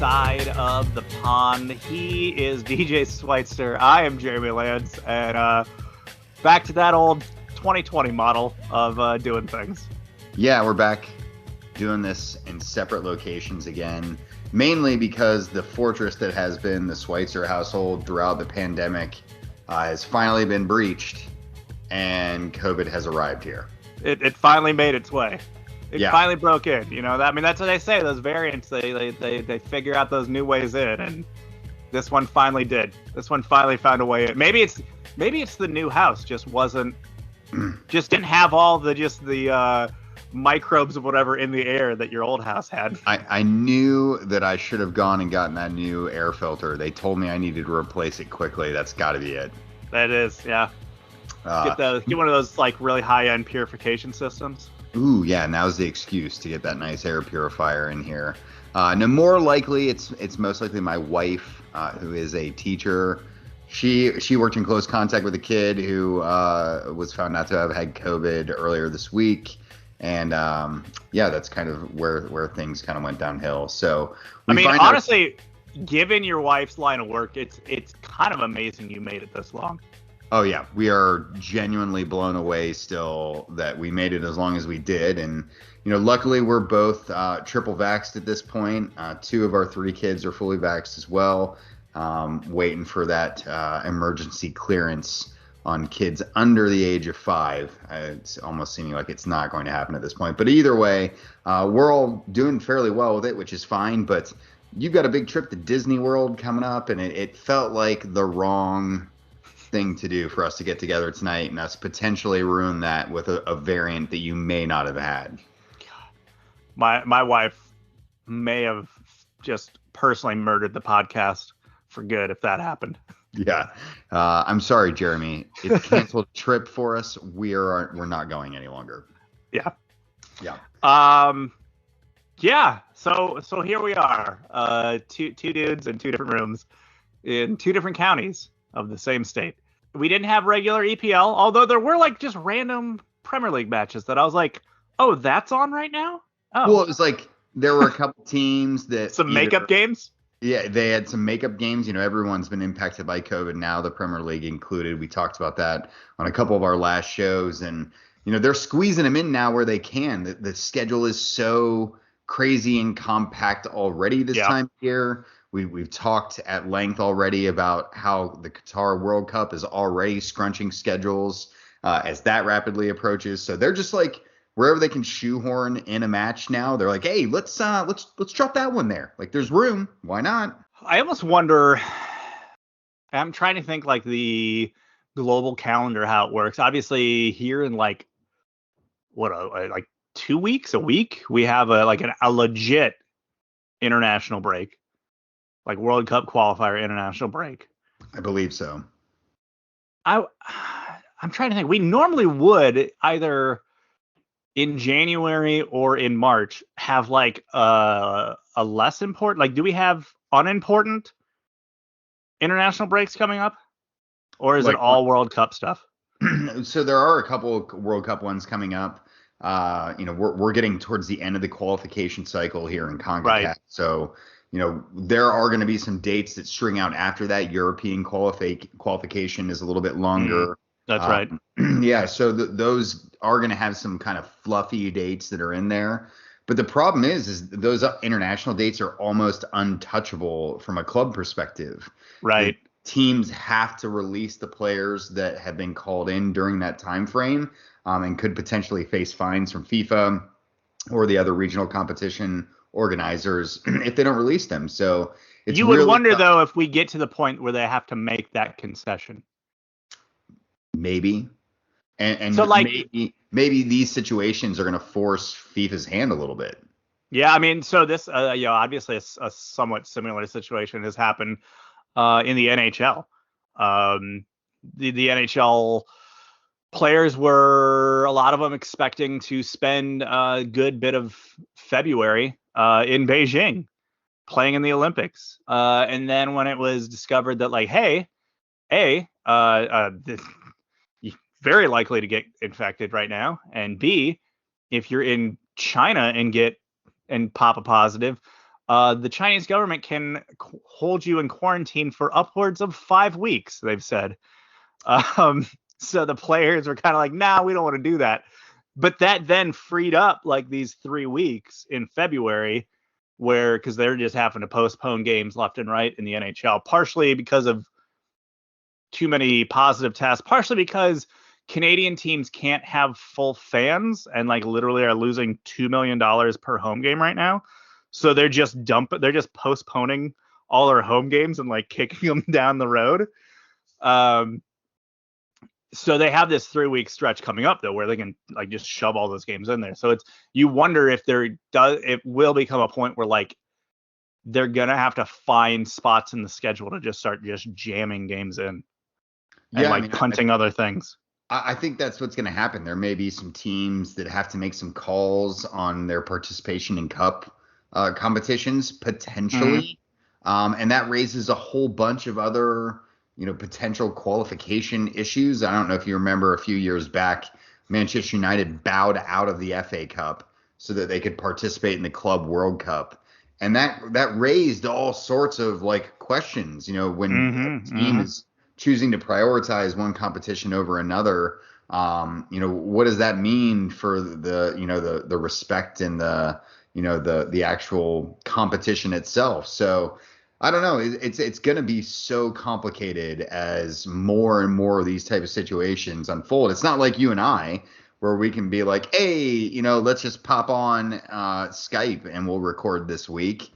side of the pond. He is DJ Switzer. I am Jeremy Lance, and back to that old 2020 model of doing things. Yeah, we're back doing this in separate locations again, mainly because the fortress that has been the Switzer household throughout the pandemic has finally been breached, and COVID has arrived here. It finally made its way. It Yeah. finally broke in. You know, I mean, that's what they say. Those variants, they figure out those new ways in, and this one finally did. This one finally found a way in. Maybe it's the new house just didn't have all the microbes of whatever in the air that your old house had. I knew that I should have gone and gotten that new air filter. They told me I needed to replace it quickly. That's got to be it. That is, yeah. Get one of those like really high-end purification systems. Ooh, yeah. Now's the excuse to get that nice air purifier in here. No, more likely, it's most likely my wife, who is a teacher. She worked in close contact with a kid who was found not to have had COVID earlier this week, and that's kind of where things kind of went downhill. So I mean, honestly, given your wife's line of work, it's kind of amazing you made it this long. Oh yeah, we are genuinely blown away still that we made it as long as we did, and luckily we're both triple vaxxed at this point. 2 of our 3 kids are fully vaxxed as well. Waiting for that emergency clearance on kids under the age of 5. It's almost seeming like it's not going to happen at this point. But either way, we're all doing fairly well with it, which is fine. But you've got a big trip to Disney World coming up, and it felt like the wrong thing to do for us to get together tonight and us potentially ruin that with a variant that you may not have had. My wife may have just personally murdered the podcast for good if that happened. Yeah. I'm sorry, Jeremy. It's canceled trip for us. We're not going any longer. Yeah. Yeah. Yeah. So here we are. Two dudes in 2 different rooms in 2 different counties of the same state. We didn't have regular EPL, although there were like just random Premier League matches that I was like, oh, that's on right now? Oh. Well, it was like there were a couple teams that some makeup games. Yeah, they had some makeup games. Everyone's been impacted by COVID now, the Premier League included. We talked about that on a couple of our last shows. And, they're squeezing them in now where they can. The schedule is so crazy and compact already this time of year. We've talked at length already about how the Qatar World Cup is already scrunching schedules as that rapidly approaches. So they're just like, wherever they can shoehorn in a match now, they're like, hey, let's drop that one there. Like, there's room. Why not? I almost wonder. I'm trying to think like the global calendar, how it works. Obviously, here in like 2 weeks, a week, we have a legit international break, like World Cup qualifier international break. I believe so. I'm trying to think. We normally would either in January or in March have like a less important, like, do we have unimportant international breaks coming up, or is it all World Cup stuff? So there are a couple of World Cup ones coming up. We're getting towards the end of the qualification cycle here in CONCACAF. Right. So, there are going to be some dates that string out after that. European qualification is a little bit longer. That's right. Yeah, so those are going to have some kind of fluffy dates that are in there. But the problem is those international dates are almost untouchable from a club perspective. Right. The teams have to release the players that have been called in during that time frame, and could potentially face fines from FIFA or the other regional competition organizers if they don't release them. So you would wonder, though, if we get to the point where they have to make that concession. Maybe. And so, like, maybe these situations are going to force FIFA's hand a little bit. Yeah, I mean, so this, obviously a somewhat similar situation has happened in the NHL. The NHL players were, a lot of them, expecting to spend a good bit of February in Beijing playing in the Olympics. And then when it was discovered that, like, hey, you're very likely to get infected right now, and B, if you're in China and pop a positive, the Chinese government can hold you in quarantine for upwards of 5 weeks, they've said. So the players were kind of like, nah, we don't want to do that. But that then freed up like these 3 weeks in February because they're just having to postpone games left and right in the NHL, partially because of too many positive tests, partially because Canadian teams can't have full fans and like literally are losing $2 million per home game right now. So they're just postponing all their home games and like kicking them down the road. So they have this 3-week stretch coming up though, where they can like just shove all those games in there. So you wonder if it will become a point where like they're gonna have to find spots in the schedule to just start just jamming games in and punting other things. I think that's what's going to happen. There may be some teams that have to make some calls on their participation in cup competitions potentially. And that raises a whole bunch of other, potential qualification issues. I don't know if you remember a few years back, Manchester United bowed out of the FA Cup so that they could participate in the Club World Cup. And that raised all sorts of like questions, when a team is choosing to prioritize one competition over another. What does that mean for the respect and the actual competition itself? So I don't know. It's going to be so complicated as more and more of these type of situations unfold. It's not like you and I, where we can be like, hey, let's just pop on Skype and we'll record this week.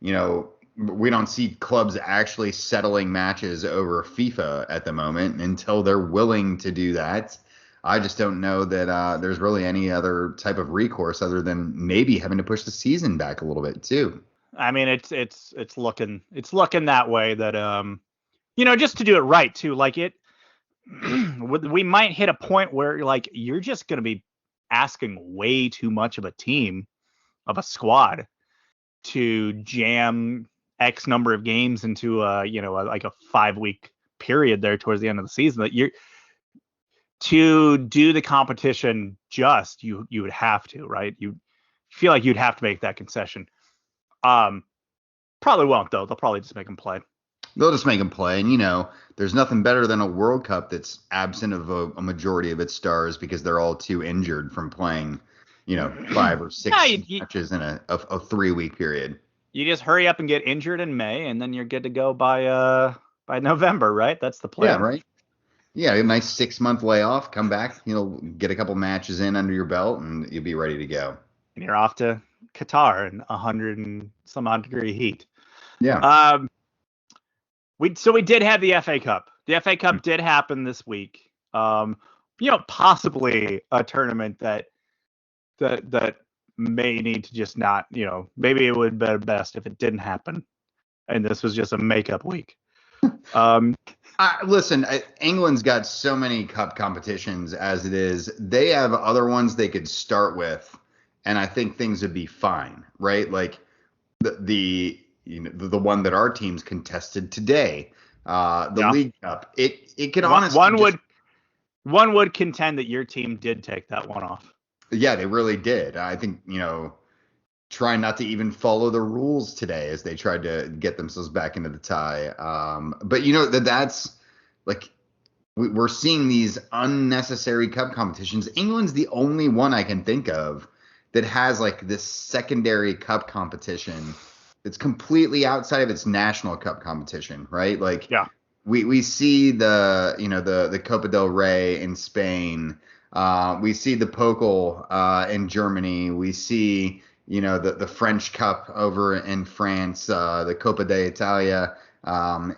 We don't see clubs actually settling matches over FIFA at the moment until they're willing to do that. I just don't know that there's really any other type of recourse other than maybe having to push the season back a little bit too. I mean, it's looking that way that just to do it right too. Like we might hit a point where like you're just going to be asking way too much of a team, of a squad, to jam X number of games into like a 5-week period there towards the end of the season. That you're to do the competition you would have to, right? You feel like you'd have to make that concession. Probably won't though. They'll probably just make them play. They'll just make them play, and there's nothing better than a World Cup that's absent of a majority of its stars because they're all too injured from playing, 5 or 6 matches in a 3-week period. You just hurry up and get injured in May, and then you're good to go by November, right? That's the plan. Yeah, right. Yeah, a nice 6-month layoff. Come back, get a couple matches in under your belt, and you'll be ready to go. And you're off to Qatar in 100 and some odd degree heat. Yeah. We did have the FA Cup. The FA Cup did happen this week. Possibly a tournament that may need to just not, maybe it would be best if it didn't happen, and this was just a makeup week. Listen, England's got so many cup competitions as it is. They have other ones they could start with, and I think things would be fine, right? Like the one that our teams contested today, the League Cup. It could honestly one would contend that your team did take that one off. Yeah, they really did. I think, trying not to even follow the rules today as they tried to get themselves back into the tie. But that's like we're seeing these unnecessary cup competitions. England's the only one I can think of that has like this secondary cup competition that's completely outside of its national cup competition, right? Like, yeah, we see the Copa del Rey in Spain. We see the Pokal in Germany. We see the French Cup over in France, the Coppa d'Italia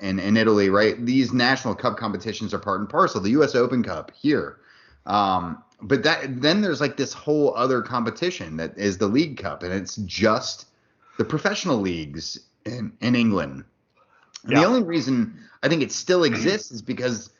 in Italy, right? These national cup competitions are part and parcel. The U.S. Open Cup here. But then there's like this whole other competition that is the League Cup, and it's just the professional leagues in England. Yeah. The only reason I think it still exists is because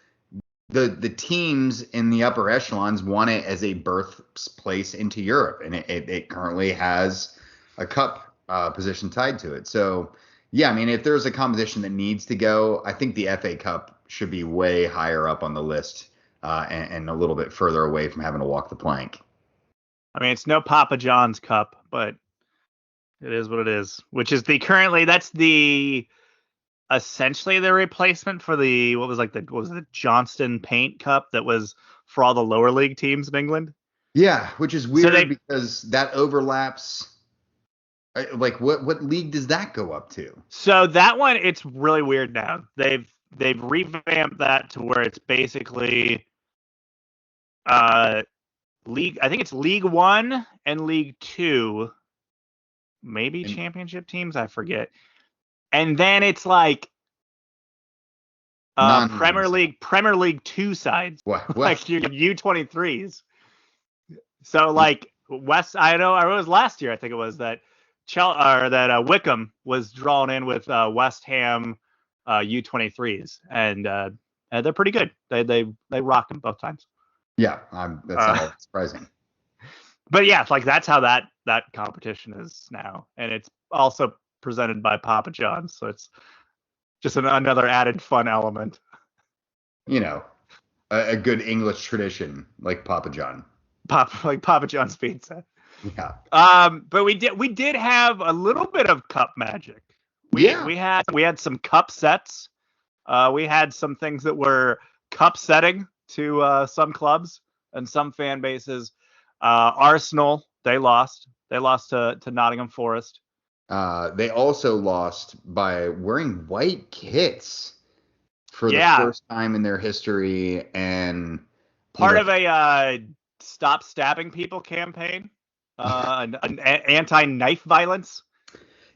the teams in the upper echelons want it as a birthplace into Europe, and it currently has a cup position tied to it. So, yeah, I mean, if there's a competition that needs to go, I think the FA Cup should be way higher up on the list and a little bit further away from having to walk the plank. I mean, it's no Papa John's Cup, but It is what it is. Which is that's essentially the replacement for what was the Johnston Paint Cup that was for all the lower league teams in England. Yeah, which is weird because that overlaps. Like, what league does that go up to? So that one, it's really weird now. They've revamped that to where it's basically league. I think it's League One and League Two, maybe championship teams. I forget. And then it's like Premier League Two sides, what? like your U23s. So like West, I know it was last year. I think it was that Wickham was drawn in with West Ham U23s, and they're pretty good. They rock them both times. Yeah, that's not surprising. But yeah, like that's how that competition is now, and it's also presented by Papa John's, so it's just another added fun element. You know, a good English tradition like Papa John. Papa John's pizza. Yeah. But we did have a little bit of cup magic. We had some cup sets. We had some things that were cup setting to some clubs and some fan bases. Arsenal, they lost. They lost to Nottingham Forest. They also lost by wearing white kits for the first time in their history, and part of a Stop Stabbing People campaign. An anti-knife violence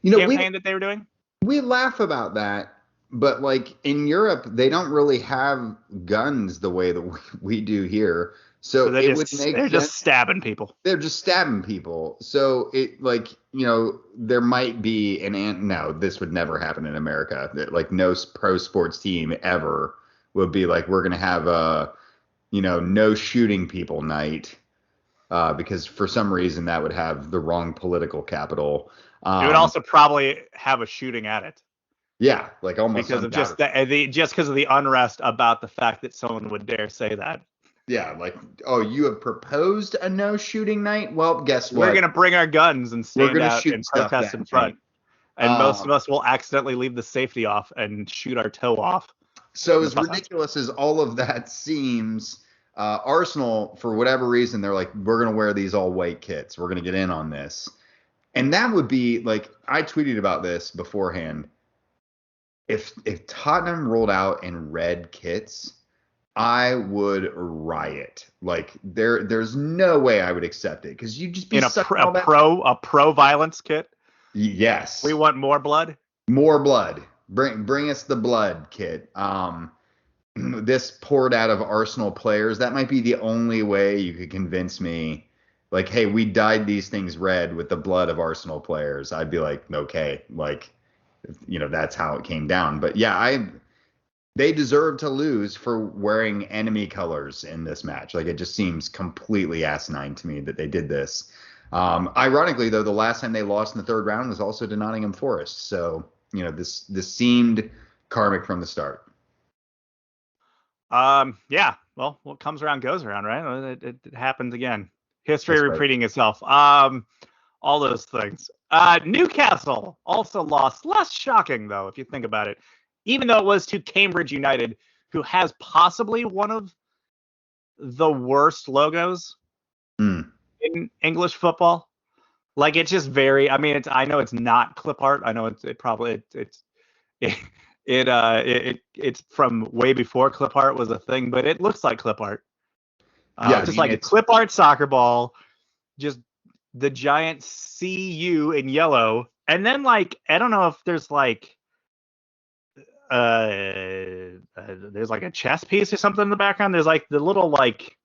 campaign that they were doing. We laugh about that, but like in Europe, they don't really have guns the way that we do here. So it would make sense. They're just stabbing people. They're just stabbing people. So it there might be no, this would never happen in America. Like no pro sports team ever would be like, we're going to have a, no shooting people night. Because for some reason that would have the wrong political capital. It would also probably have a shooting at it. Yeah, like almost because of just because of the unrest about the fact that someone would dare say that. Yeah, like, oh, you have proposed a no shooting night? Well, guess what? We're gonna bring our guns and stand out and protest in front. And most of us will accidentally leave the safety off and shoot our toe off. So as ridiculous as all of that seems, Arsenal, for whatever reason, they're like, we're going to wear these all white kits. We're going to get in on this. And that would be like, I tweeted about this beforehand. If Tottenham rolled out in red kits, I would riot. Like there's no way I would accept it, because you'd just be in a pro violence kit. Yes. We want more blood. More blood. Bring us the blood kit. This poured out of Arsenal players. That might be the only way you could convince me. Like, hey, we dyed these things red with the blood of Arsenal players. I'd be like, okay, like, that's how it came down. But yeah, they deserve to lose for wearing enemy colors in this match. Like, it just seems completely asinine to me that they did this. Ironically, though, the last time they lost in the third round was also to Nottingham Forest. So, this seemed karmic from the start. Yeah. Well, what comes around goes around, right? It happens again. History That's repeating itself. All those things. Newcastle also lost. Less shocking, though, if you think about it. Even though it was to Cambridge United, who has possibly one of the worst logos in English football. Like, it's just very. I mean, I know it's not clip art. I know it's from way before clip art was a thing, but it looks like clip art. Just like a clip art soccer ball, just the giant CU in yellow, and then like I don't know if there's like there's like a chess piece or something in the background. There's like the little like,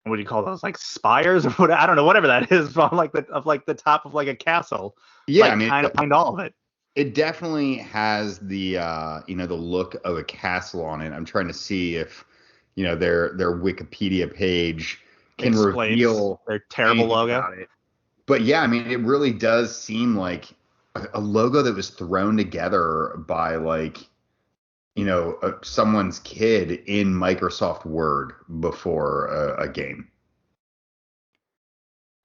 what do you call those, like spires or what? I don't know, whatever that is from like the top of like a castle. Yeah, like, I mean, kind of behind all of it. It definitely has the the look of a castle on it. I'm trying to see if their Wikipedia page can reveal their terrible logo. But yeah, I mean, it really does seem like a logo that was thrown together by like someone's kid in Microsoft Word before a game.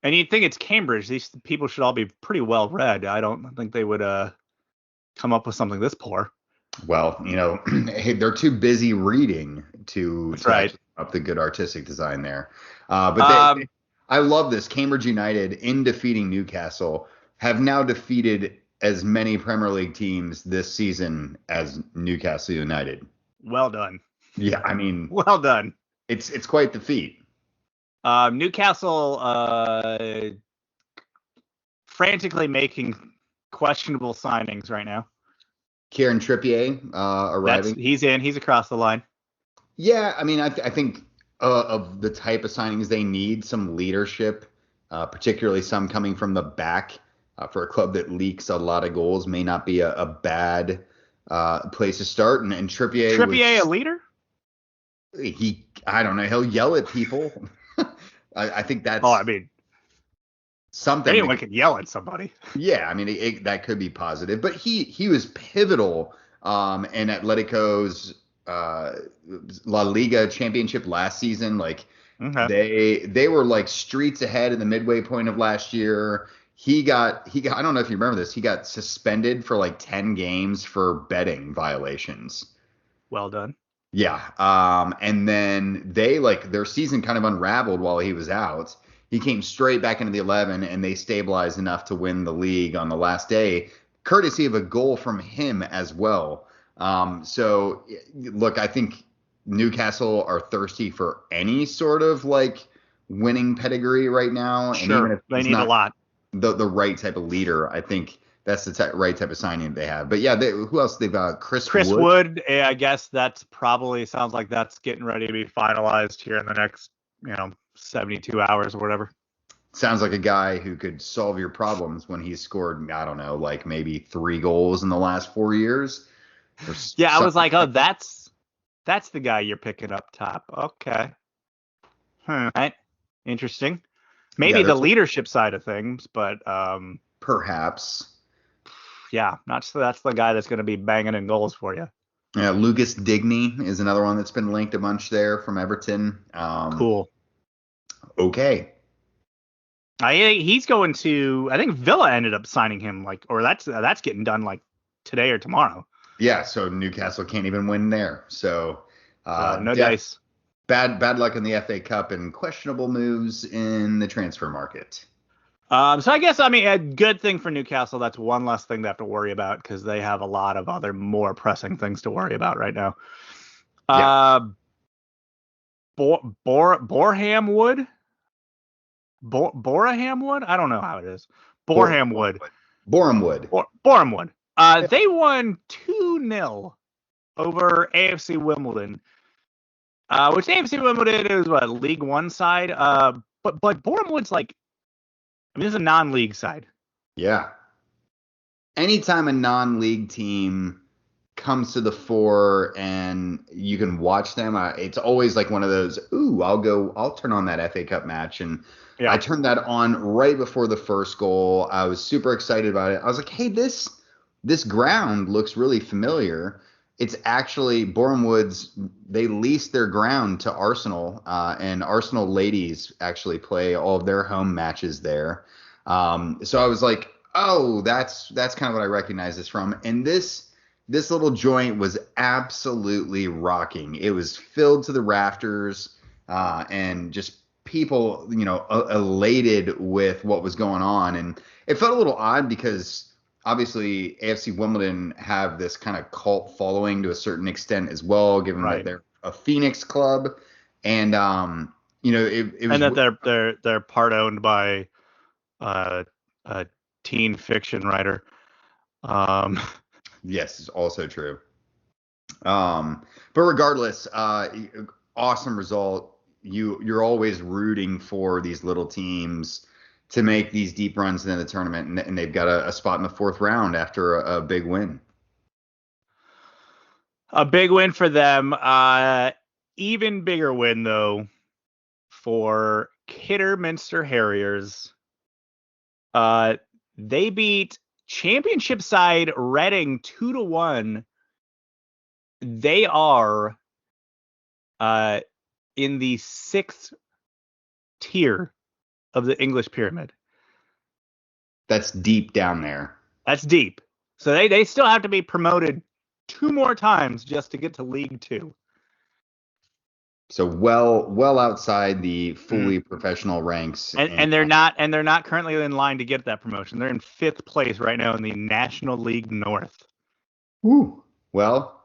And you'd think it's Cambridge. These people should all be pretty well read. I don't think they would come up with something this poor. Well, hey, they're too busy reading to That's right. actually up the good artistic design there. But I love this. Cambridge United, in defeating Newcastle, have now defeated as many Premier League teams this season as Newcastle United. Well done. Yeah, I mean, well done. It's quite the feat. Newcastle frantically making questionable signings right now. Kieran Trippier arriving. He's in. He's across the line. Yeah, I mean, I think of the type of signings they need, some leadership, particularly some coming from the back for a club that leaks a lot of goals may not be a bad place to start. And Trippier a leader? I don't know. He'll yell at people. I think that's. Oh, I mean, something. Anyone can yell at somebody. Yeah, I mean, that could be positive. But he was pivotal in Atletico's La Liga championship last season. Like they were like streets ahead in the midway point of last year. He got I don't know if you remember this. He got suspended for like 10 games for betting violations. Well done. Yeah. And then their season kind of unraveled while he was out. He came straight back into the 11 and they stabilized enough to win the league on the last day, courtesy of a goal from him as well. So look, I think Newcastle are thirsty for any sort of like winning pedigree right now. Sure. And even if they need a lot. The right type of leader, I think that's the right type of signing they have. But yeah, who else they've got? Chris Wood. I guess that's probably sounds like that's getting ready to be finalized here in the next, 72 hours or whatever. Sounds like a guy who could solve your problems when he's scored, I don't know, like maybe 3 goals in the last 4 years. Yeah, I was like, oh, that's the guy you're picking up top. Okay. Right. Interesting. Maybe the leadership side of things, but perhaps. Yeah, not so that's the guy that's going to be banging in goals for you. Yeah, Lucas Digne is another one that's been linked a bunch there from Everton. Cool. Okay. He's going to. I think Villa ended up signing him, or that's getting done like today or tomorrow. Yeah, so Newcastle can't even win there. So no dice. Bad luck in the FA Cup and questionable moves in the transfer market. So I guess, a good thing for Newcastle, that's one less thing they have to worry about because they have a lot of other more pressing things to worry about right now. Yeah. Boreham Wood? Boreham Wood? I don't know how it is. Boreham Wood. Boreham Wood. Boreham Wood. They won 2-0 over AFC Wimbledon. Which AFC Wimbledon is what, League One side. But Boreham Wood's like, this is a non-league side. Yeah. Anytime a non-league team comes to the fore and you can watch them, it's always like one of those, I'll turn on that FA Cup match. And I turned that on right before the first goal. I was super excited about it. I was like, hey, this ground looks really familiar. It's actually Boreham Wood's. They leased their ground to Arsenal, and Arsenal ladies actually play all of their home matches there. So I was like, oh, that's kind of what I recognize this from. And this little joint was absolutely rocking. It was filled to the rafters, and just people, elated with what was going on. And it felt a little odd because obviously AFC Wimbledon have this kind of cult following to a certain extent as well, given that they're a Phoenix club, and it was, and that they're part owned by a teen fiction writer. Yes, it's also true. But regardless, awesome result. You're always rooting for these little teams to make these deep runs into the tournament, and they've got a spot in the 4th round after a big win. A big win for them. Even bigger win, though, for Kidderminster Harriers. They beat championship side Reading 2-1. They are in the 6th tier of the English pyramid. That's deep down there. That's deep. So they still have to be promoted 2 more times just to get to League Two. So well outside the fully professional ranks. And they're not currently in line to get that promotion. They're in 5th place right now in the National League North. Woo. Well,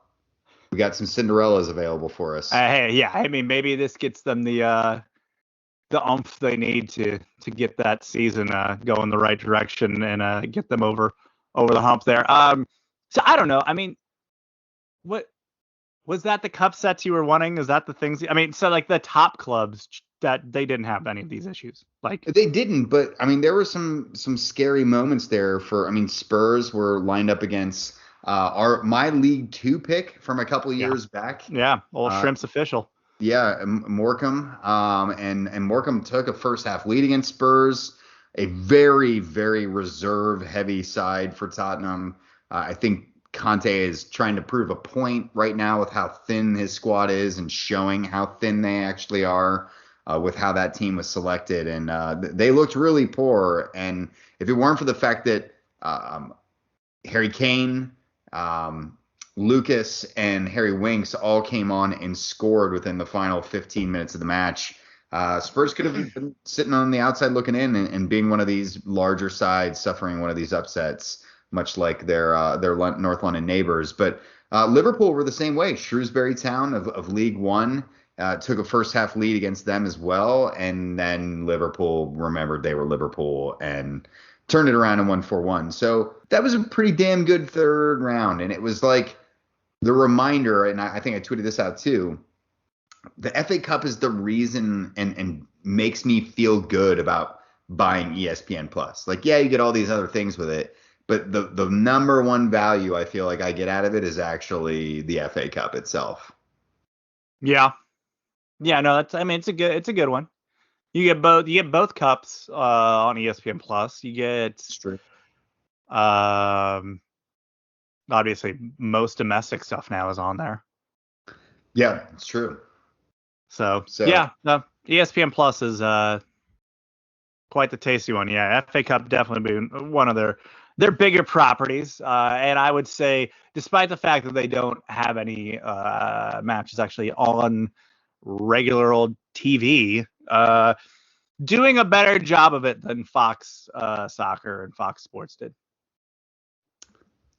we got some Cinderellas available for us. Hey, yeah, I mean maybe this gets them the oomph they need to get that season going the right direction and get them over the hump there. So I don't know. I mean, what was that the cup sets you were wanting? Is that the things? I mean, so like the top clubs that they didn't have any of these issues. Like they didn't, but I mean, there were some scary moments there. Spurs were lined up against my League Two pick from a couple of years back. Yeah, old Shrimps official. Yeah, Morecambe. And Morecambe took a first half lead against Spurs, a very, very reserve heavy side for Tottenham. I think Conte is trying to prove a point right now with how thin his squad is and showing how thin they actually are with how that team was selected. And they looked really poor. And if it weren't for the fact that Harry Kane, Lucas, and Harry Winks all came on and scored within the final 15 minutes of the match, Spurs could have been sitting on the outside looking in and being one of these larger sides suffering one of these upsets, much like their North London neighbors. But Liverpool were the same way. Shrewsbury Town of League One took a first half lead against them as well. And then Liverpool remembered they were Liverpool and turned it around and won 4-1. So that was a pretty damn good third round. And it was like the reminder, and I think I tweeted this out too, the FA Cup is the reason and makes me feel good about buying ESPN Plus. Like, yeah, you get all these other things with it, but the number one value I feel like I get out of it is actually the FA Cup itself. Yeah. Yeah, no, it's a good one. You get both cups on ESPN Plus. You get obviously most domestic stuff now is on there. Yeah, it's true. So yeah, no, ESPN Plus is quite the tasty one. Yeah, FA Cup definitely being one of their bigger properties. And I would say, despite the fact that they don't have any matches actually on regular old TV, doing a better job of it than Fox Soccer and Fox Sports did.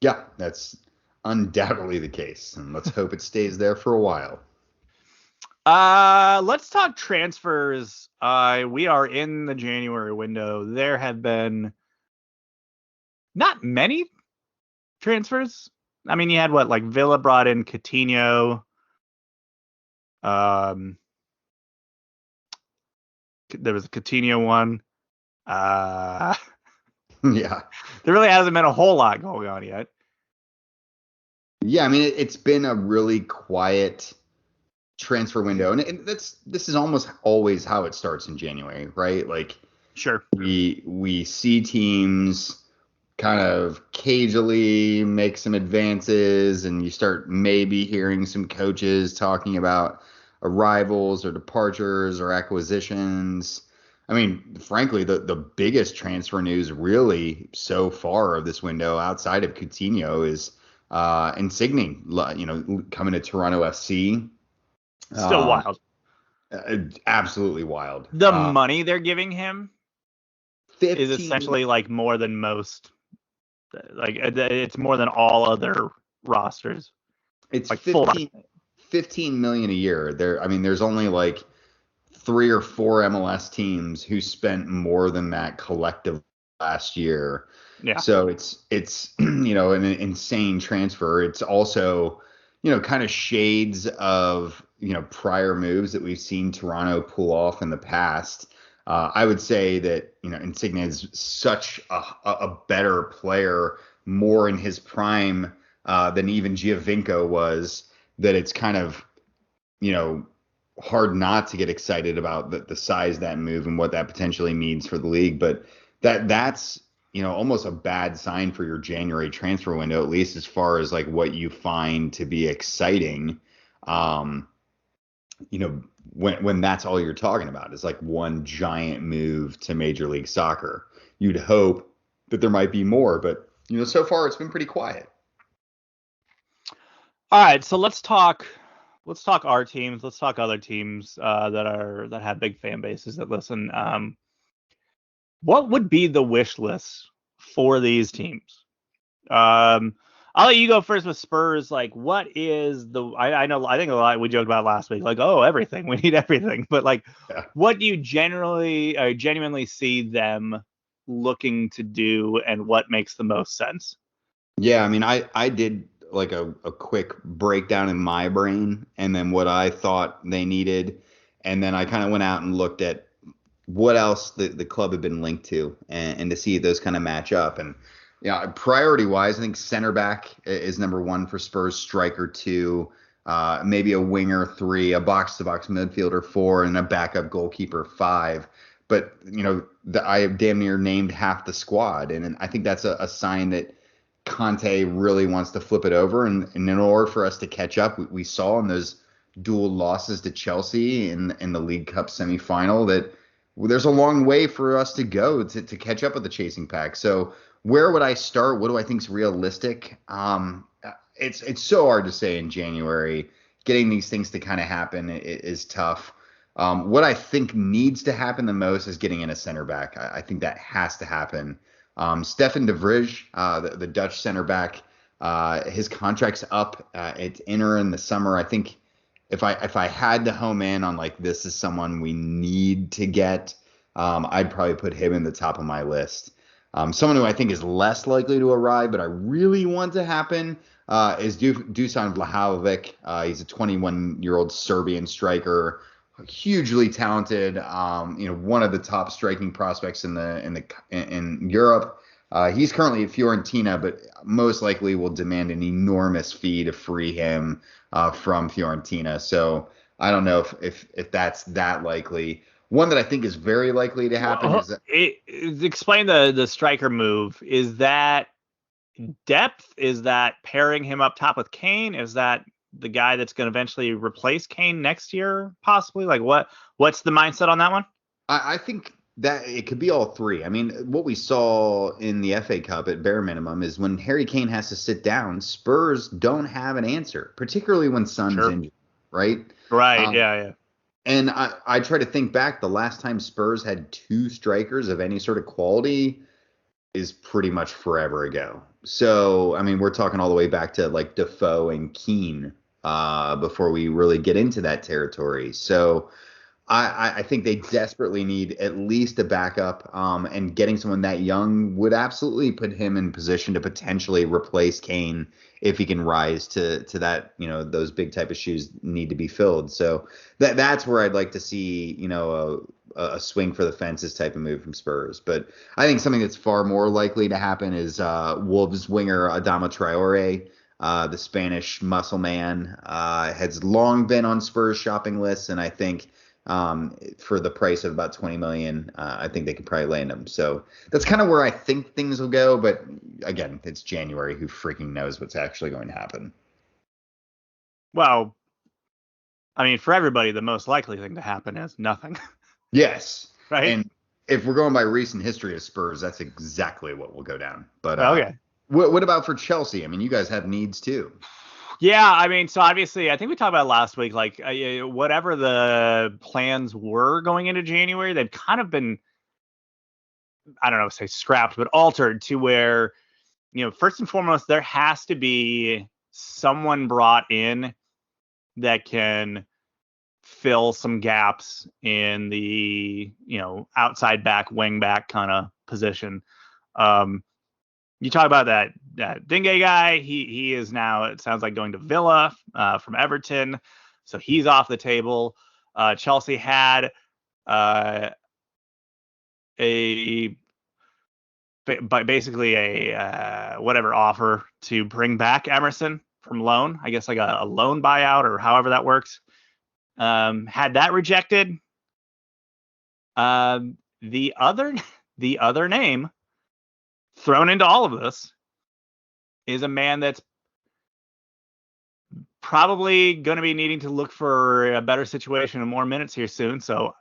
Yeah, that's undoubtedly the case. And let's hope it stays there for a while. Let's talk transfers. We are in the January window. There have been not many transfers. I mean, you had like Villa brought in Coutinho. There was a Coutinho one. Yeah. There really hasn't been a whole lot going on yet. Yeah, I mean, it's been a really quiet transfer window, and this is almost always how it starts in January, right? Like, sure, we see teams kind of cagily make some advances, and you start maybe hearing some coaches talking about arrivals or departures or acquisitions. I mean, frankly, the biggest transfer news really so far of this window outside of Coutinho is Insigne, coming to Toronto FC. Still wild. Absolutely wild. The money they're giving him 15, is essentially like more than most. Like it's more than all other rosters. It's like 15 million a year. There's only like 3 or 4 MLS teams who spent more than that collectively last year. Yeah. So it's an insane transfer. It's also, kind of shades of, prior moves that we've seen Toronto pull off in the past. I would say that, Insigne is such a better player, more in his prime than even Giovinco was, that it's kind of, hard not to get excited about the size of that move and what that potentially means for the league. But that's, almost a bad sign for your January transfer window, at least as far as like what you find to be exciting. when that's all you're talking about is like one giant move to Major League Soccer. You'd hope that there might be more, but so far it's been pretty quiet. All right, so let's talk our teams. Let's talk other teams that have big fan bases that listen. What would be the wish list for these teams? I'll let you go first with Spurs. Like, what is I know, I think a lot we joked about last week, like, oh, everything, we need everything, but like, Yeah. what do you genuinely see them looking to do, and what makes the most sense? Yeah, I mean, I did like a quick breakdown in my brain and then what I thought they needed. And then I kind of went out and looked at what else the club had been linked to and to see if those kind of match up. And yeah, priority wise, I think center back is number one for Spurs, striker two, maybe a winger three, a box to box midfielder four, and a backup goalkeeper five. But I have damn near named half the squad, and I think that's a sign that Conte really wants to flip it over. And in order for us to catch up, we saw in those dual losses to Chelsea in the League Cup semifinal that there's a long way for us to go to catch up with the chasing pack. So where would I start? What do I think is realistic? It's so hard to say in January. Getting these things to kind of happen is tough. What I think needs to happen the most is getting in a center back. I think that has to happen. Stefan de Vrij, the Dutch center back, his contract's up. It's Inter in the summer. I think if I had to home in on like this is someone we need to get, I'd probably put him in the top of my list. Someone who I think is less likely to arrive, but I really want to happen, is Dusan Vlahovic. He's a 21-year-old Serbian striker, hugely talented. One of the top striking prospects in Europe. He's currently at Fiorentina, but most likely will demand an enormous fee to free him from Fiorentina. So I don't know if that's that likely. One that I think is very likely to happen is that, explain the striker move. Is that depth? Is that pairing him up top with Kane? Is that the guy that's going to eventually replace Kane next year, possibly? Like, what's the mindset on that one? I think that it could be all three. I mean, what we saw in the FA Cup at bare minimum is when Harry Kane has to sit down, Spurs don't have an answer, particularly when Son's injured, right? Right, yeah. And I try to think back, the last time Spurs had two strikers of any sort of quality is pretty much forever ago. So, I mean, we're talking all the way back to like Defoe and Keane before we really get into that territory. So I think they desperately need at least a backup, and getting someone that young would absolutely put him in position to potentially replace Kane if he can rise to that. Those big type of shoes need to be filled. So that's where I'd like to see a swing for the fences type of move from Spurs. But I think something that's far more likely to happen is Wolves winger Adama Traore. The Spanish muscle man has long been on Spurs shopping lists, and I think for the price of about 20 million, I think they could probably land him. So that's kind of where I think things will go. But again, it's January. Who freaking knows what's actually going to happen? Well, I mean, for everybody, the most likely thing to happen is nothing. Yes. Right. And if we're going by recent history of Spurs, that's exactly what will go down. But okay. What about for Chelsea? I mean, you guys have needs too. Yeah, I mean, so obviously, I think we talked about it last week, like whatever the plans were going into January, they've kind of been, I don't know, say scrapped, but altered to where, first and foremost, there has to be someone brought in that can fill some gaps in the, outside back, wing back kind of position. You talk about that Dingue guy. He is now, it sounds like, going to Villa from Everton, so he's off the table. Chelsea had basically a whatever offer to bring back Emerson from loan. I guess like a loan buyout or however that works. Had that rejected. The other name thrown into all of this is a man that's probably going to be needing to look for a better situation and more minutes here soon. So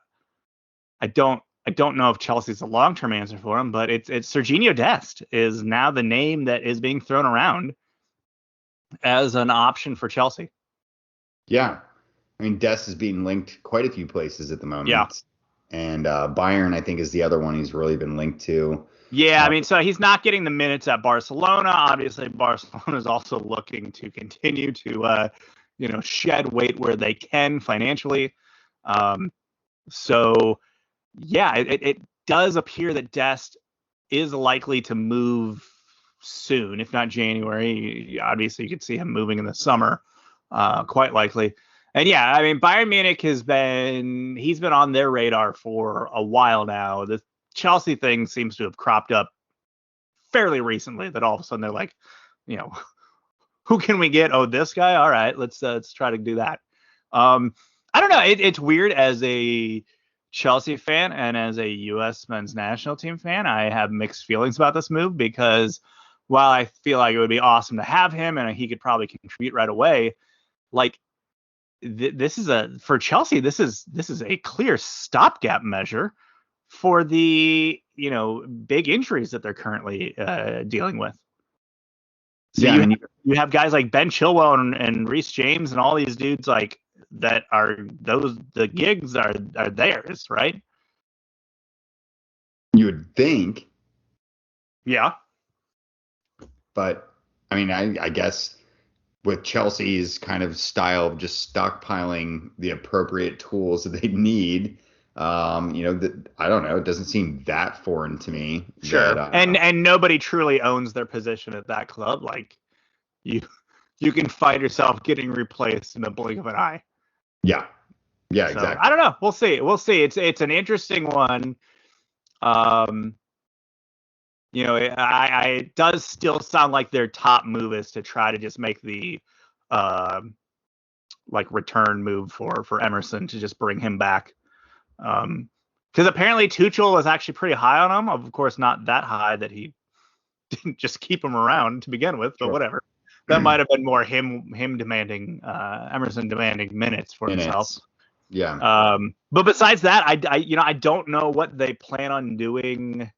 I don't know if Chelsea's a long-term answer for him, but it's Serginho Dest is now the name that is being thrown around as an option for Chelsea. Yeah. I mean, Dest is being linked quite a few places at the moment. Yeah. And Bayern, I think, is the other one he's really been linked to. Yeah, I mean, so he's not getting the minutes at Barcelona. Obviously, Barcelona is also looking to continue to, shed weight where they can financially. So, yeah, it does appear that Dest is likely to move soon, if not January. Obviously, you could see him moving in the summer, quite likely. And yeah, I mean, Bayern Munich he's been on their radar for a while now. The Chelsea thing seems to have cropped up fairly recently, that all of a sudden they're like, who can we get? Oh, this guy. All right, let's try to do that. I don't know. It's weird as a Chelsea fan and as a U.S. men's national team fan. I have mixed feelings about this move because while I feel like it would be awesome to have him and he could probably contribute right away, like this is for Chelsea, this is a clear stopgap measure for the big injuries that they're currently dealing with. So yeah, you have guys like Ben Chilwell and Reece James and all these dudes like that are the gigs are theirs, right? You would think. Yeah. But I mean, I guess with Chelsea's kind of style of just stockpiling the appropriate tools that they need, I don't know. It doesn't seem that foreign to me. Sure. That, and nobody truly owns their position at that club. Like you can find yourself getting replaced in the blink of an eye. Yeah. Yeah, so, exactly. I don't know. We'll see. It's an interesting one. It does still sound like their top move is to try to just make the return move for Emerson to just bring him back. Because apparently Tuchel was actually pretty high on him. Of course, not that high that he didn't just keep him around to begin with, but whatever. That might have been more him demanding Emerson demanding minutes for himself. Yeah. But besides that, I don't know what they plan on doing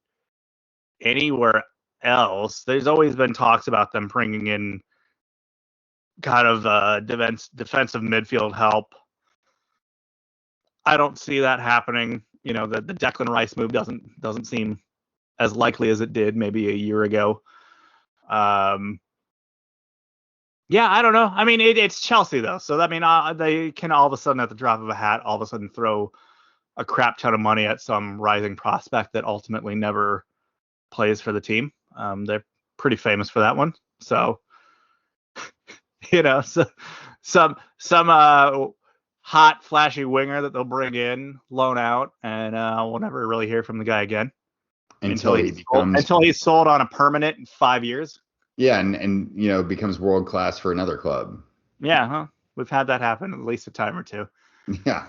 anywhere else. There's always been talks about them bringing in kind of defensive midfield help. I don't see that happening. The Declan Rice move doesn't seem as likely as it did maybe a year ago. Yeah, I don't know. I mean, it's Chelsea though, so I mean, they can all of a sudden at the drop of a hat, all of a sudden throw a crap ton of money at some rising prospect that ultimately never plays for the team. They're pretty famous for that one. So, so some hot, flashy winger that they'll bring in, loan out, and we'll never really hear from the guy again until he's sold on a permanent in 5 years. Yeah, and becomes world class for another club. Yeah, we've had that happen at least a time or two. Yeah.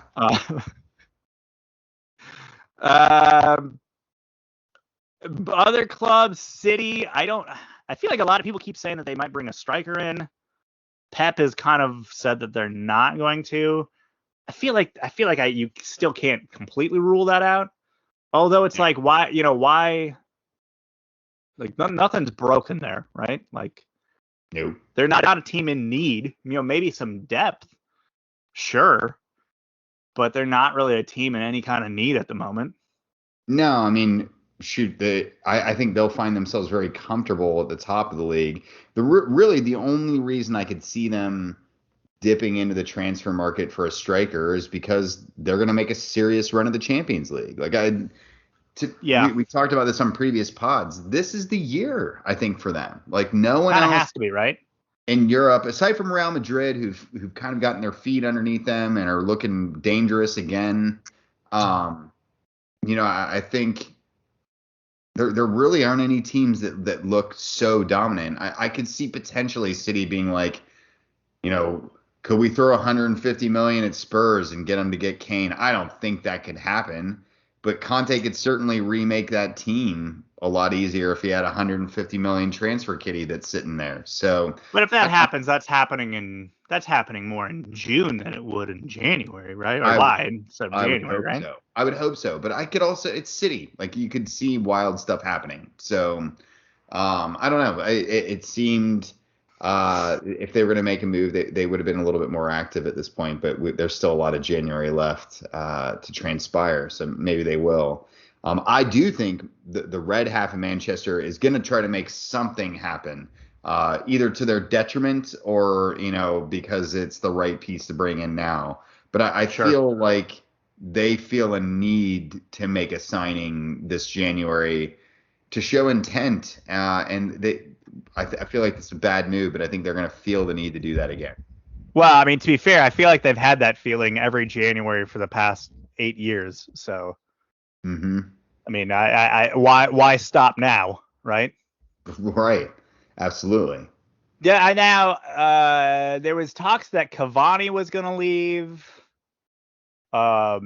Other clubs, City, I feel like a lot of people keep saying that they might bring a striker in. Pep has kind of said that they're not going to. I feel like you still can't completely rule that out. Although it's like, why? Like nothing's broken there, right? Like, no, they're not a team in need. Maybe some depth, sure, but they're not really a team in any kind of need at the moment. No, I mean, I think they'll find themselves very comfortable at the top of the league. Really, the only reason I could see them dipping into the transfer market for a striker is because they're going to make a serious run of the Champions League. We talked about this on previous pods. This is the year, I think, for them. Like no one else has to be, right? In Europe, aside from Real Madrid, who've kind of gotten their feet underneath them and are looking dangerous again. I think there really aren't any teams that look so dominant. I could see potentially City being like, could we throw 150 million at Spurs and get them to get Kane? I don't think that could happen. But Conte could certainly remake that team a lot easier if he had 150 million transfer kitty that's sitting there. So, But if that happens, that's happening more in June than it would in January, right? Or July instead of I would January, hope right? so. I would hope so. But I could also, it's City. Like you could see wild stuff happening. So, I don't know. It seemed if they were going to make a move, they would have been a little bit more active at this point. But there's still a lot of January left to transpire. So maybe they will. I do think the red half of Manchester is going to try to make something happen, either to their detriment or, because it's the right piece to bring in now. But I feel like they feel a need to make a signing this January to show intent. I feel like it's a bad move, but I think they're going to feel the need to do that again. Well, I mean, to be fair, I feel like they've had that feeling every January for the past 8 years. So, I mean, why stop now, right? Right. Absolutely. Yeah, I now there was talks that Cavani was going to leave. I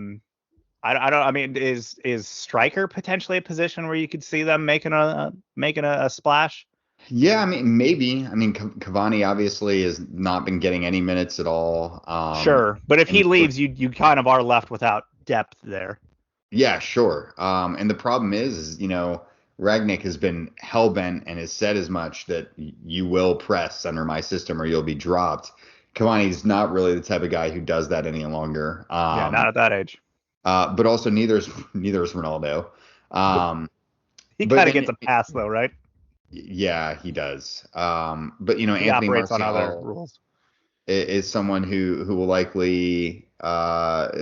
don't. I mean, is striker potentially a position where you could see them making a splash? Yeah, I mean, maybe. I mean, Cavani obviously has not been getting any minutes at all. Sure, but if he leaves, you kind of are left without depth there. Yeah, sure. And the problem is Ragnick has been hellbent and has said as much that you will press under my system or you'll be dropped. Cavani's not really the type of guy who does that any longer. Yeah, not at that age. But also neither is Ronaldo. He kind of gets a pass though, right? Yeah, he does. But he Anthony operates Martial on other rules. Is someone who will likely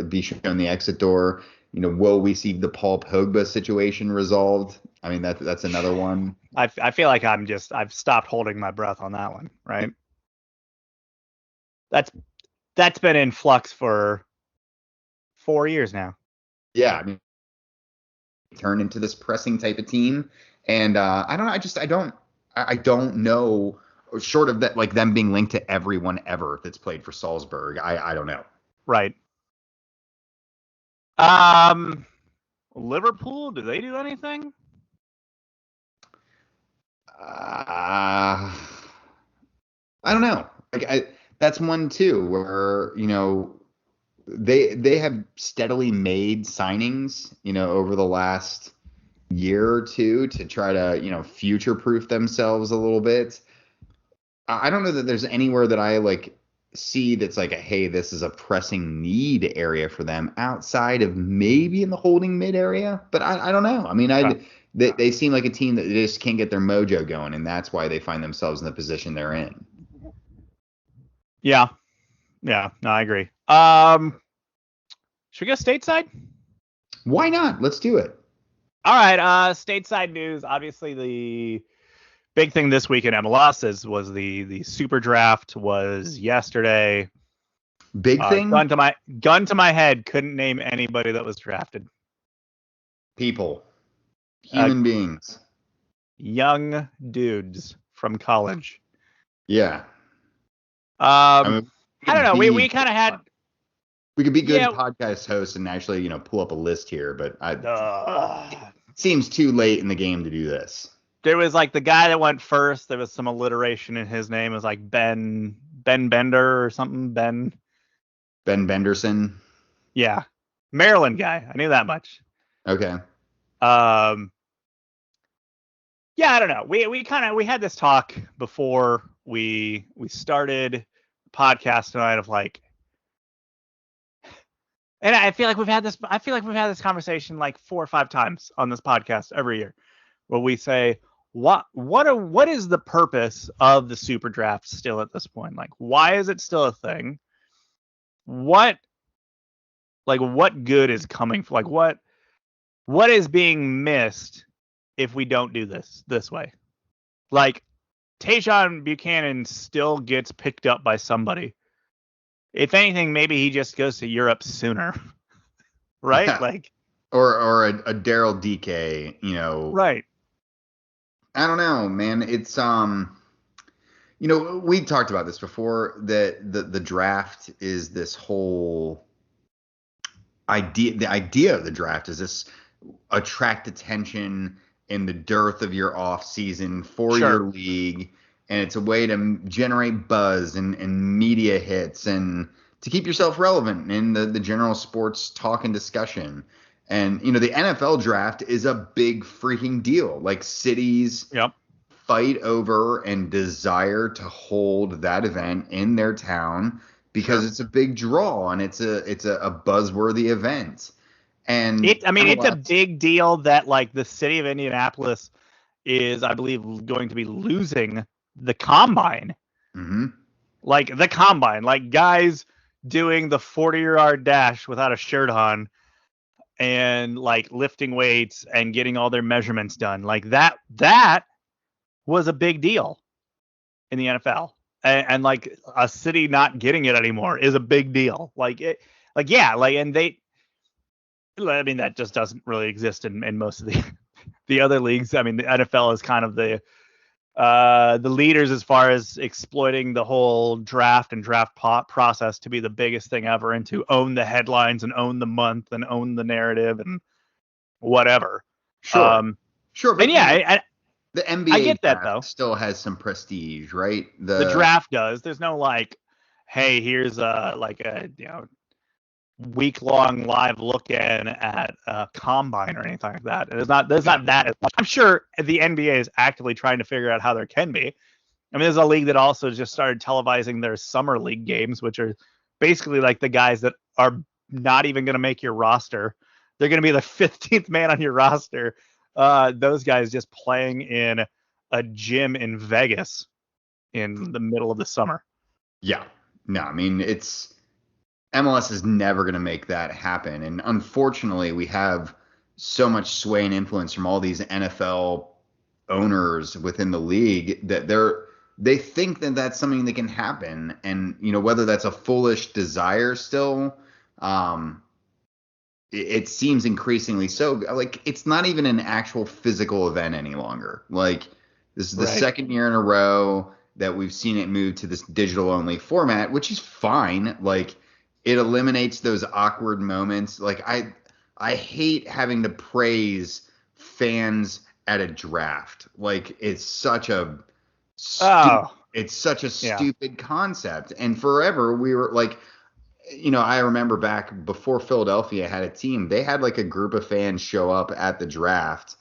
be shown the exit door. Will we see the Paul Pogba situation resolved? I mean, that's another one. I feel like I've stopped holding my breath on that one, right? That's been in flux for 4 years now. Yeah, I mean, turn into this pressing type of team, and I don't know. I don't know. Short of that, like them being linked to everyone ever that's played for Salzburg, I don't know. Right. Liverpool, do they do anything? I don't know. Like that's one too where they have steadily made signings over the last year or two to try to future proof themselves a little bit. I don't know that there's anywhere that I see that's hey, this is a pressing need area for them outside of maybe in the holding mid area, but I don't know. I mean, they seem like a team that just can't get their mojo going, and that's why they find themselves in the position they're in. Yeah, no, I agree. Should we go stateside? Why not? Let's do it. All right, stateside news. Obviously, the big thing this week in MLS was the Superdraft was yesterday. Big thing? Gun to my head, couldn't name anybody that was drafted. People. Human beings. Young dudes from college. Yeah. I don't know. We kind of had. We could be good podcast hosts and actually, pull up a list here, but it seems too late in the game to do this. There was the guy that went first. There was some alliteration in his name. It was Ben Bender or something. Ben Benderson. Yeah, Maryland guy. I knew that much. Okay. Yeah, I don't know. We had this talk before we started the podcast tonight of and I feel like we've had this conversation 4 or 5 times on this podcast every year, where we say what is the purpose of the super draft still at this point? Why is it still a thing? What good is coming for what is being missed if we don't do this way? Tajon Buchanan still gets picked up by somebody. If anything, maybe he just goes to Europe sooner, right? or a Daryl DK, Right. I don't know, man. It's we talked about this before, that the draft is this whole idea. The idea of the draft is this attract attention, in the dearth of your off season for Sure. your league, and it's a way to generate buzz and media hits and to keep yourself relevant in the general sports talk and discussion. And the NFL draft is a big freaking deal. Like, cities Yep. fight over and desire to hold that event in their town because Sure. it's a big draw and it's a buzzworthy event. And I mean, it's a MLS, big deal that like the city of Indianapolis is, I believe, going to be losing the combine. mm-hmm. Like the combine, like guys doing the 40-yard dash without a shirt on and like lifting weights and getting all their measurements done. Like that was a big deal in the NFL. And like a city not getting it anymore is a big deal. Like it, like yeah, like and they, I mean, that just doesn't really exist in most of the other leagues. I mean, the NFL is kind of the leaders as far as exploiting the whole draft and draft process to be the biggest thing ever, and to own the headlines and own the month and own the narrative and whatever. Sure, sure, And but yeah, the I NBA get that draft though. still has some prestige, right? The draft does. There's no like, hey, here's a like a week long live look in at a combine or anything like that. There's not that as much. I'm sure the NBA is actively trying to figure out how there can be. I mean, there's a league that also just started televising their summer league games, which are basically like the guys that are not even going to make your roster. They're going to be the 15th man on your roster. Those guys just playing in a gym in Vegas in the middle of the summer. Yeah, no, I mean, it's MLS is never going to make that happen. And unfortunately, we have so much sway and influence from all these NFL owners within the league that they think that that's something that can happen. And, whether that's a foolish desire still, it seems increasingly so. Like, it's not even an actual physical event any longer. Like, this is the Right. second year in a row that we've seen it move to this digital only format, which is fine. Like, it eliminates those awkward moments. Like, I hate having to praise fans at a draft. Like, it's such a stupid concept. And forever we were like, I remember back before Philadelphia had a team, they had like a group of fans show up at the draft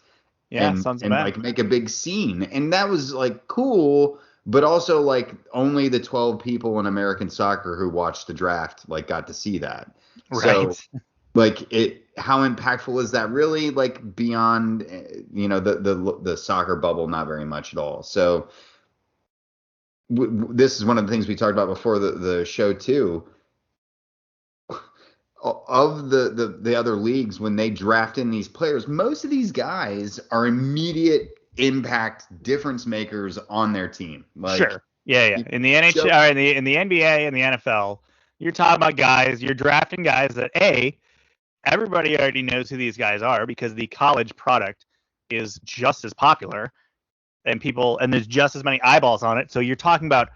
and like make a big scene. And that was like cool, but also like only the 12 people in American soccer who watched the draft like got to see that. Right. So like how impactful is that really? Like beyond the soccer bubble, not very much at all. So this is one of the things we talked about before the show too. Of the other leagues, when they draft in these players, most of these guys are immediate impact difference makers on their team. Like, sure. Yeah. In the NHL, or in the NBA and the NFL, you're talking about guys, you're drafting guys that everybody already knows who these guys are because the college product is just as popular and there's just as many eyeballs on it. So you're talking about,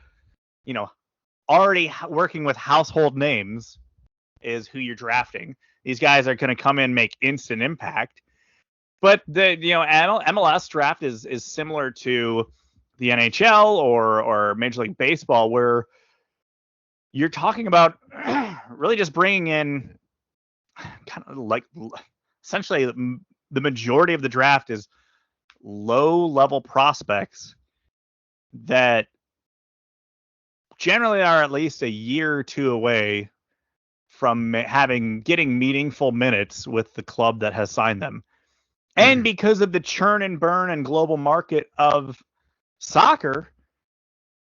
already working with household names is who you're drafting. These guys are going to come in, make instant impact. But the MLS draft is similar to the NHL or Major League Baseball, where you're talking about really just bringing in kind of like essentially the majority of the draft is low level prospects that generally are at least a year or two away from getting meaningful minutes with the club that has signed them. And because of the churn and burn and global market of soccer,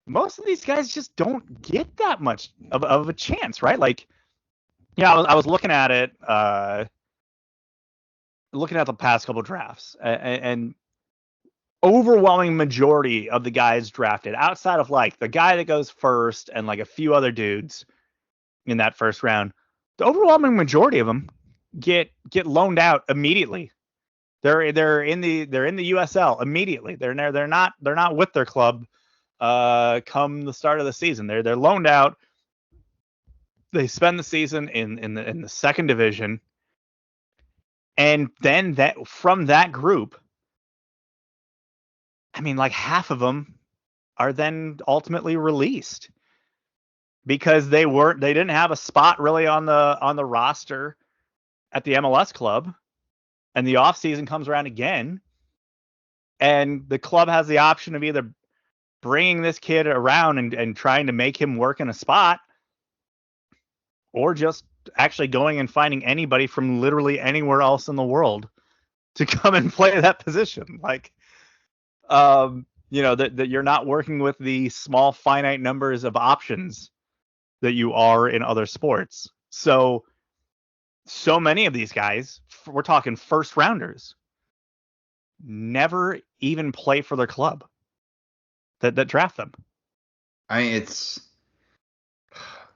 most of these guys just don't get that much of a chance, right? Like, I was looking at it, looking at the past couple drafts, and overwhelming majority of the guys drafted outside of like the guy that goes first and like a few other dudes in that first round, the overwhelming majority of them get loaned out immediately. They're in the USL immediately. They're not with their club come the start of the season. They're loaned out. They spend the season in the second division, and then from that group, I mean, like half of them are then ultimately released because they didn't have a spot really on the roster at the MLS club, and the offseason comes around again, and the club has the option of either bringing this kid around and trying to make him work in a spot, or just actually going and finding anybody from literally anywhere else in the world to come and play that position. Like, that you're not working with the small finite numbers of options that you are in other sports. So many of these guys, we're talking first rounders, never even play for their club that draft them. I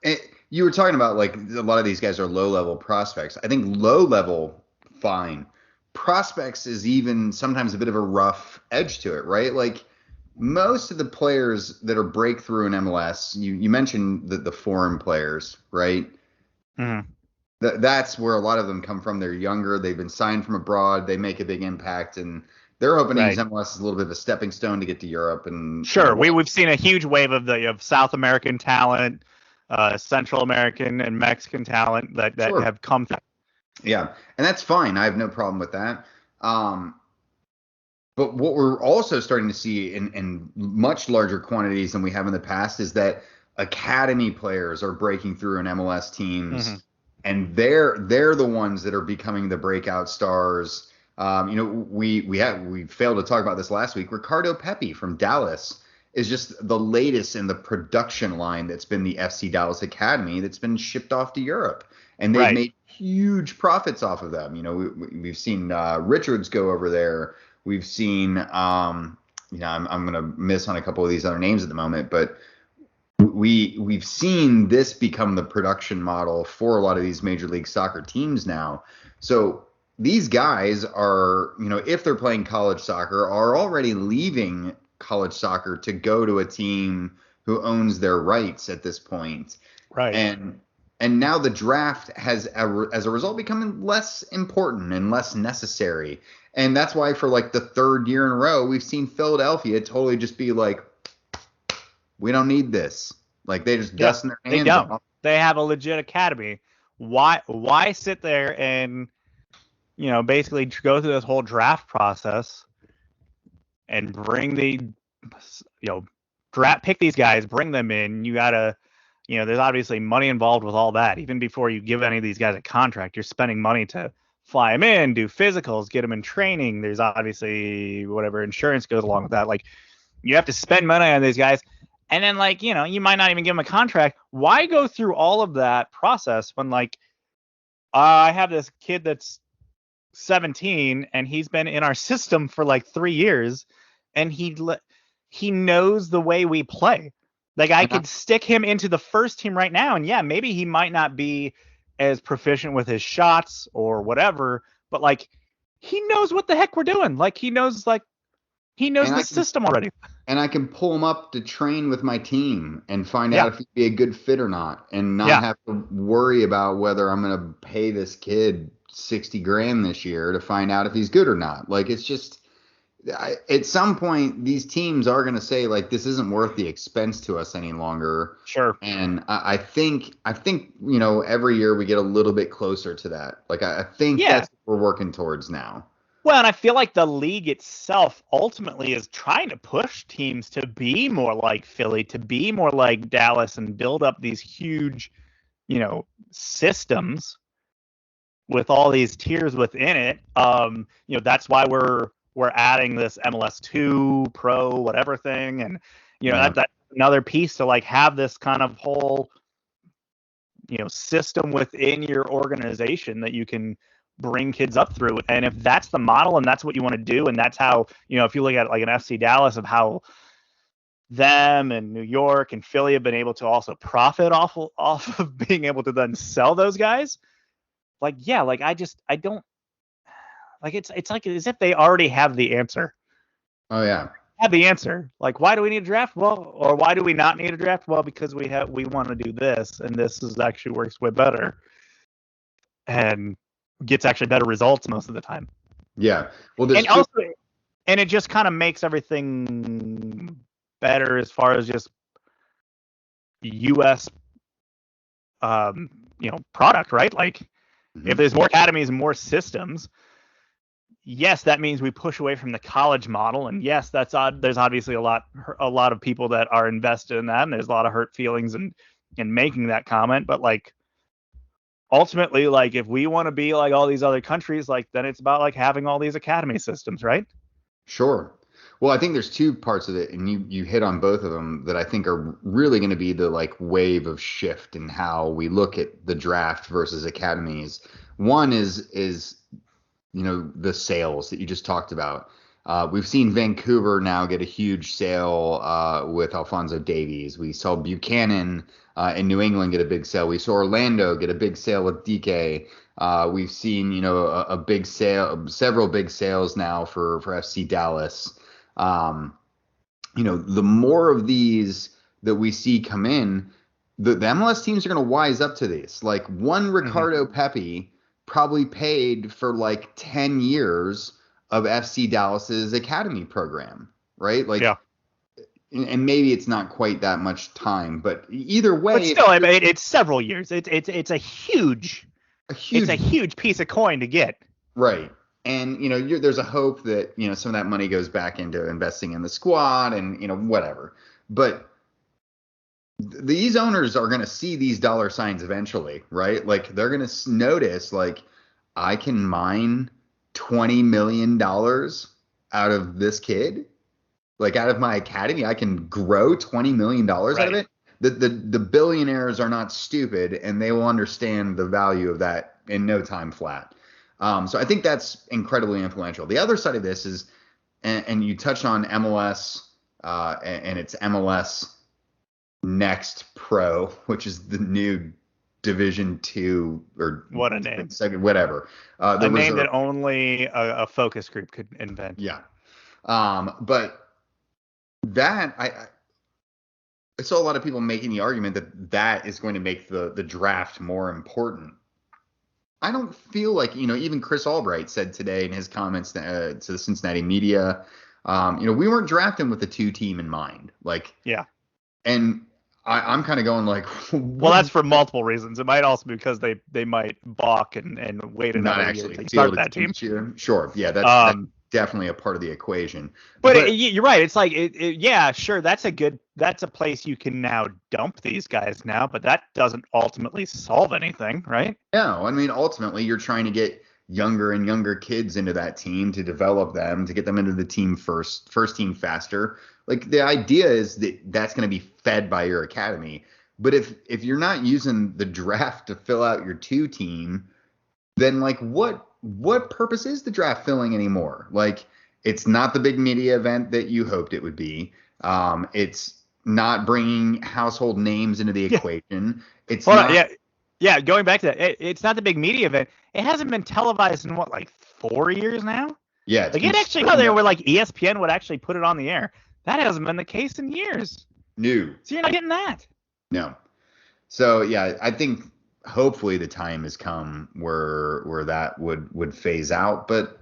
mean, you were talking about like a lot of these guys are low level prospects. I think low level, fine. Prospects is even sometimes a bit of a rough edge to it, right? Like most of the players that are breakthrough in MLS, you mentioned the foreign players, right? Mm-hmm. That's where a lot of them come from. They're younger. They've been signed from abroad. They make a big impact, and they're hoping to use MLS as a little bit of a stepping stone to get to Europe. And sure, we've seen a huge wave of South American talent, Central American and Mexican talent that Sure. have come through. Yeah, and that's fine. I have no problem with that. But what we're also starting to see in much larger quantities than we have in the past is that academy players are breaking through in MLS teams, Mm-hmm. and they're the ones that are becoming the breakout stars. We failed to talk about this last week. Ricardo Pepi from Dallas is just the latest in the production line that's been the FC Dallas Academy that's been shipped off to Europe, and they've made huge profits off of them. We've seen Richards go over there. We've seen, I'm going to miss on a couple of these other names at the moment, but we've seen this become the production model for a lot of these Major League Soccer teams now. So these guys are, if they're playing college soccer, are already leaving college soccer to go to a team who owns their rights at this point. Right. And now the draft has, as a result, becoming less important and less necessary. And that's why for like the third year in a row, we've seen Philadelphia totally just be like, we don't need this. Like they just dust in their hands. They don't. They have a legit academy. Why sit there and, basically go through this whole draft process and bring pick these guys, bring them in. You gotta, there's obviously money involved with all that. Even before you give any of these guys a contract, you're spending money to fly them in, do physicals, get them in training. There's obviously whatever insurance goes along with that. Like you have to spend money on these guys. And then you might not even give them a contract. Why go through all of that process when I have this kid that's 17 and he's been in our system for 3 years and he knows the way we play. Like I could stick him into the first team right now, and yeah, maybe he might not be as proficient with his shots or whatever, but he knows what the heck we're doing. He knows the system already. And I can pull him up to train with my team and find out if he'd be a good fit or not, and not have to worry about whether I'm going to pay this kid $60,000 this year to find out if he's good or not. It's just, at some point, these teams are going to say this isn't worth the expense to us any longer. Sure. And I think every year we get a little bit closer to that. I think that's what we're working towards now. Well, and I feel like the league itself ultimately is trying to push teams to be more like Philly, to be more like Dallas, and build up these huge, systems with all these tiers within it. That's why we're adding this MLS 2 Pro whatever thing, and that's another piece to have this kind of whole system within your organization that you can bring kids up through. And if that's the model and that's what you want to do, and that's how, if you look at an FC Dallas of how them and New York and Philly have been able to also profit off of being able to then sell those guys, I don't it's like as if they already have the answer. Oh yeah. Have the answer. Why do we need a draft? Well, or why do we not need a draft? Well, because we want to do this, and this actually works way better and gets actually better results most of the time. Yeah. Well, it just kind of makes everything better as far as just U.S. Product, right? Like, if there's more academies and more systems, yes, that means we push away from the college model, and yes, that's odd. There's obviously a lot of people that are invested in that, and there's a lot of hurt feelings in making that comment. But like, ultimately, like, if we want to be like all these other countries, like, then it's about like having all these academy systems, right? Sure. Well, I think there's two parts of it, and you hit on both of them that I think are really going to be the like wave of shift in how we look at the draft versus academies. One is the sales that you just talked about. We've seen Vancouver now get a huge sale with Alphonso Davies. We saw Buchanan in New England get a big sale. We saw Orlando get a big sale with DK. We've seen, a big sale, several big sales now for FC Dallas. The more of these that we see come in, the MLS teams are going to wise up to this. Like, one Ricardo Pepi probably paid for like 10 years of FC Dallas's academy program, right? Like, yeah. And maybe it's not quite that much time, but either way, but still, it's several years. It's a huge piece of coin to get. Right. And, there's a hope that, some of that money goes back into investing in the squad and, whatever. But these owners are going to see these dollar signs eventually, right? Like, they're going to notice, like, I can mine $20 million out of this kid, like out of my academy. I can grow $20 million out of it. The billionaires are not stupid, and they will understand the value of that in no time flat. So I think that's incredibly influential. The other side of this is, and you touched on MLS, and it's MLS Next Pro, which is the new Division 2 or what a name, whatever. A name that only a focus group could invent. Yeah. But that I saw a lot of people making the argument that is going to make the draft more important. I don't feel like, even Chris Albright said today in his comments to the Cincinnati media, we weren't drafting with the 2 team in mind. Like, yeah. And I'm kind of going like, well, that's for multiple reasons. It might also be because they might balk and wait another year to start that team. Sure. Yeah. That's definitely a part of the equation. But you're right. It's like, yeah, sure. That's a place you can now dump these guys now, but that doesn't ultimately solve anything, right? No, I mean, ultimately you're trying to get younger and younger kids into that team, to develop them, to get them into the team first team faster. Like, the idea is that's going to be fed by your academy. But if you're not using the draft to fill out your 2 team, then like what purpose is the draft filling anymore? Like, it's not the big media event that you hoped it would be. It's not bringing household names into the equation. It's Yeah, going back to that, it's not the big media event. It hasn't been televised in like 4 years now? Yeah. Like, it actually got there where like ESPN would actually put it on the air. That hasn't been the case in years. No. So you're not getting that. No. So, yeah, I think hopefully the time has come where that would phase out. But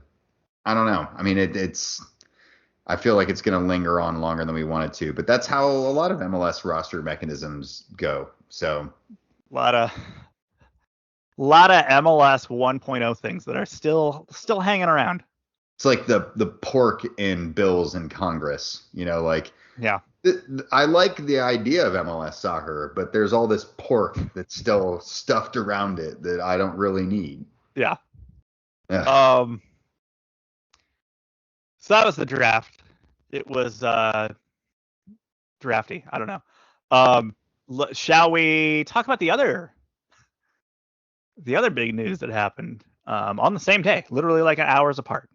I don't know. I mean, I feel like it's going to linger on longer than we want it to. But that's how a lot of MLS roster mechanisms go. So a lot of MLS 1.0 things that are still hanging around. It's like the pork in bills in Congress, like, yeah. I like the idea of MLS soccer, but there's all this pork that's still stuffed around it that I don't really need. Yeah. So that was the draft. It was drafty. I don't know. Shall we talk about the other big news that happened on the same day, literally like hours apart?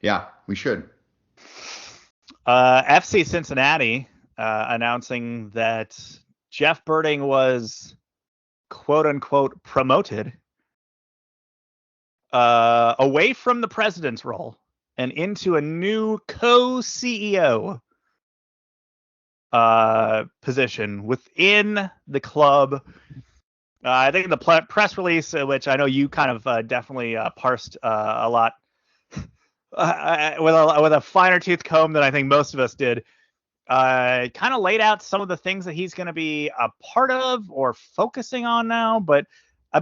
Yeah, we should. FC Cincinnati announcing that Jeff Birding was quote unquote promoted away from the president's role and into a new co-CEO position within the club. I think the press release, which I know you kind of definitely parsed a lot with a finer tooth comb than I think most of us did. Kind of laid out some of the things that he's going to be a part of or focusing on now. But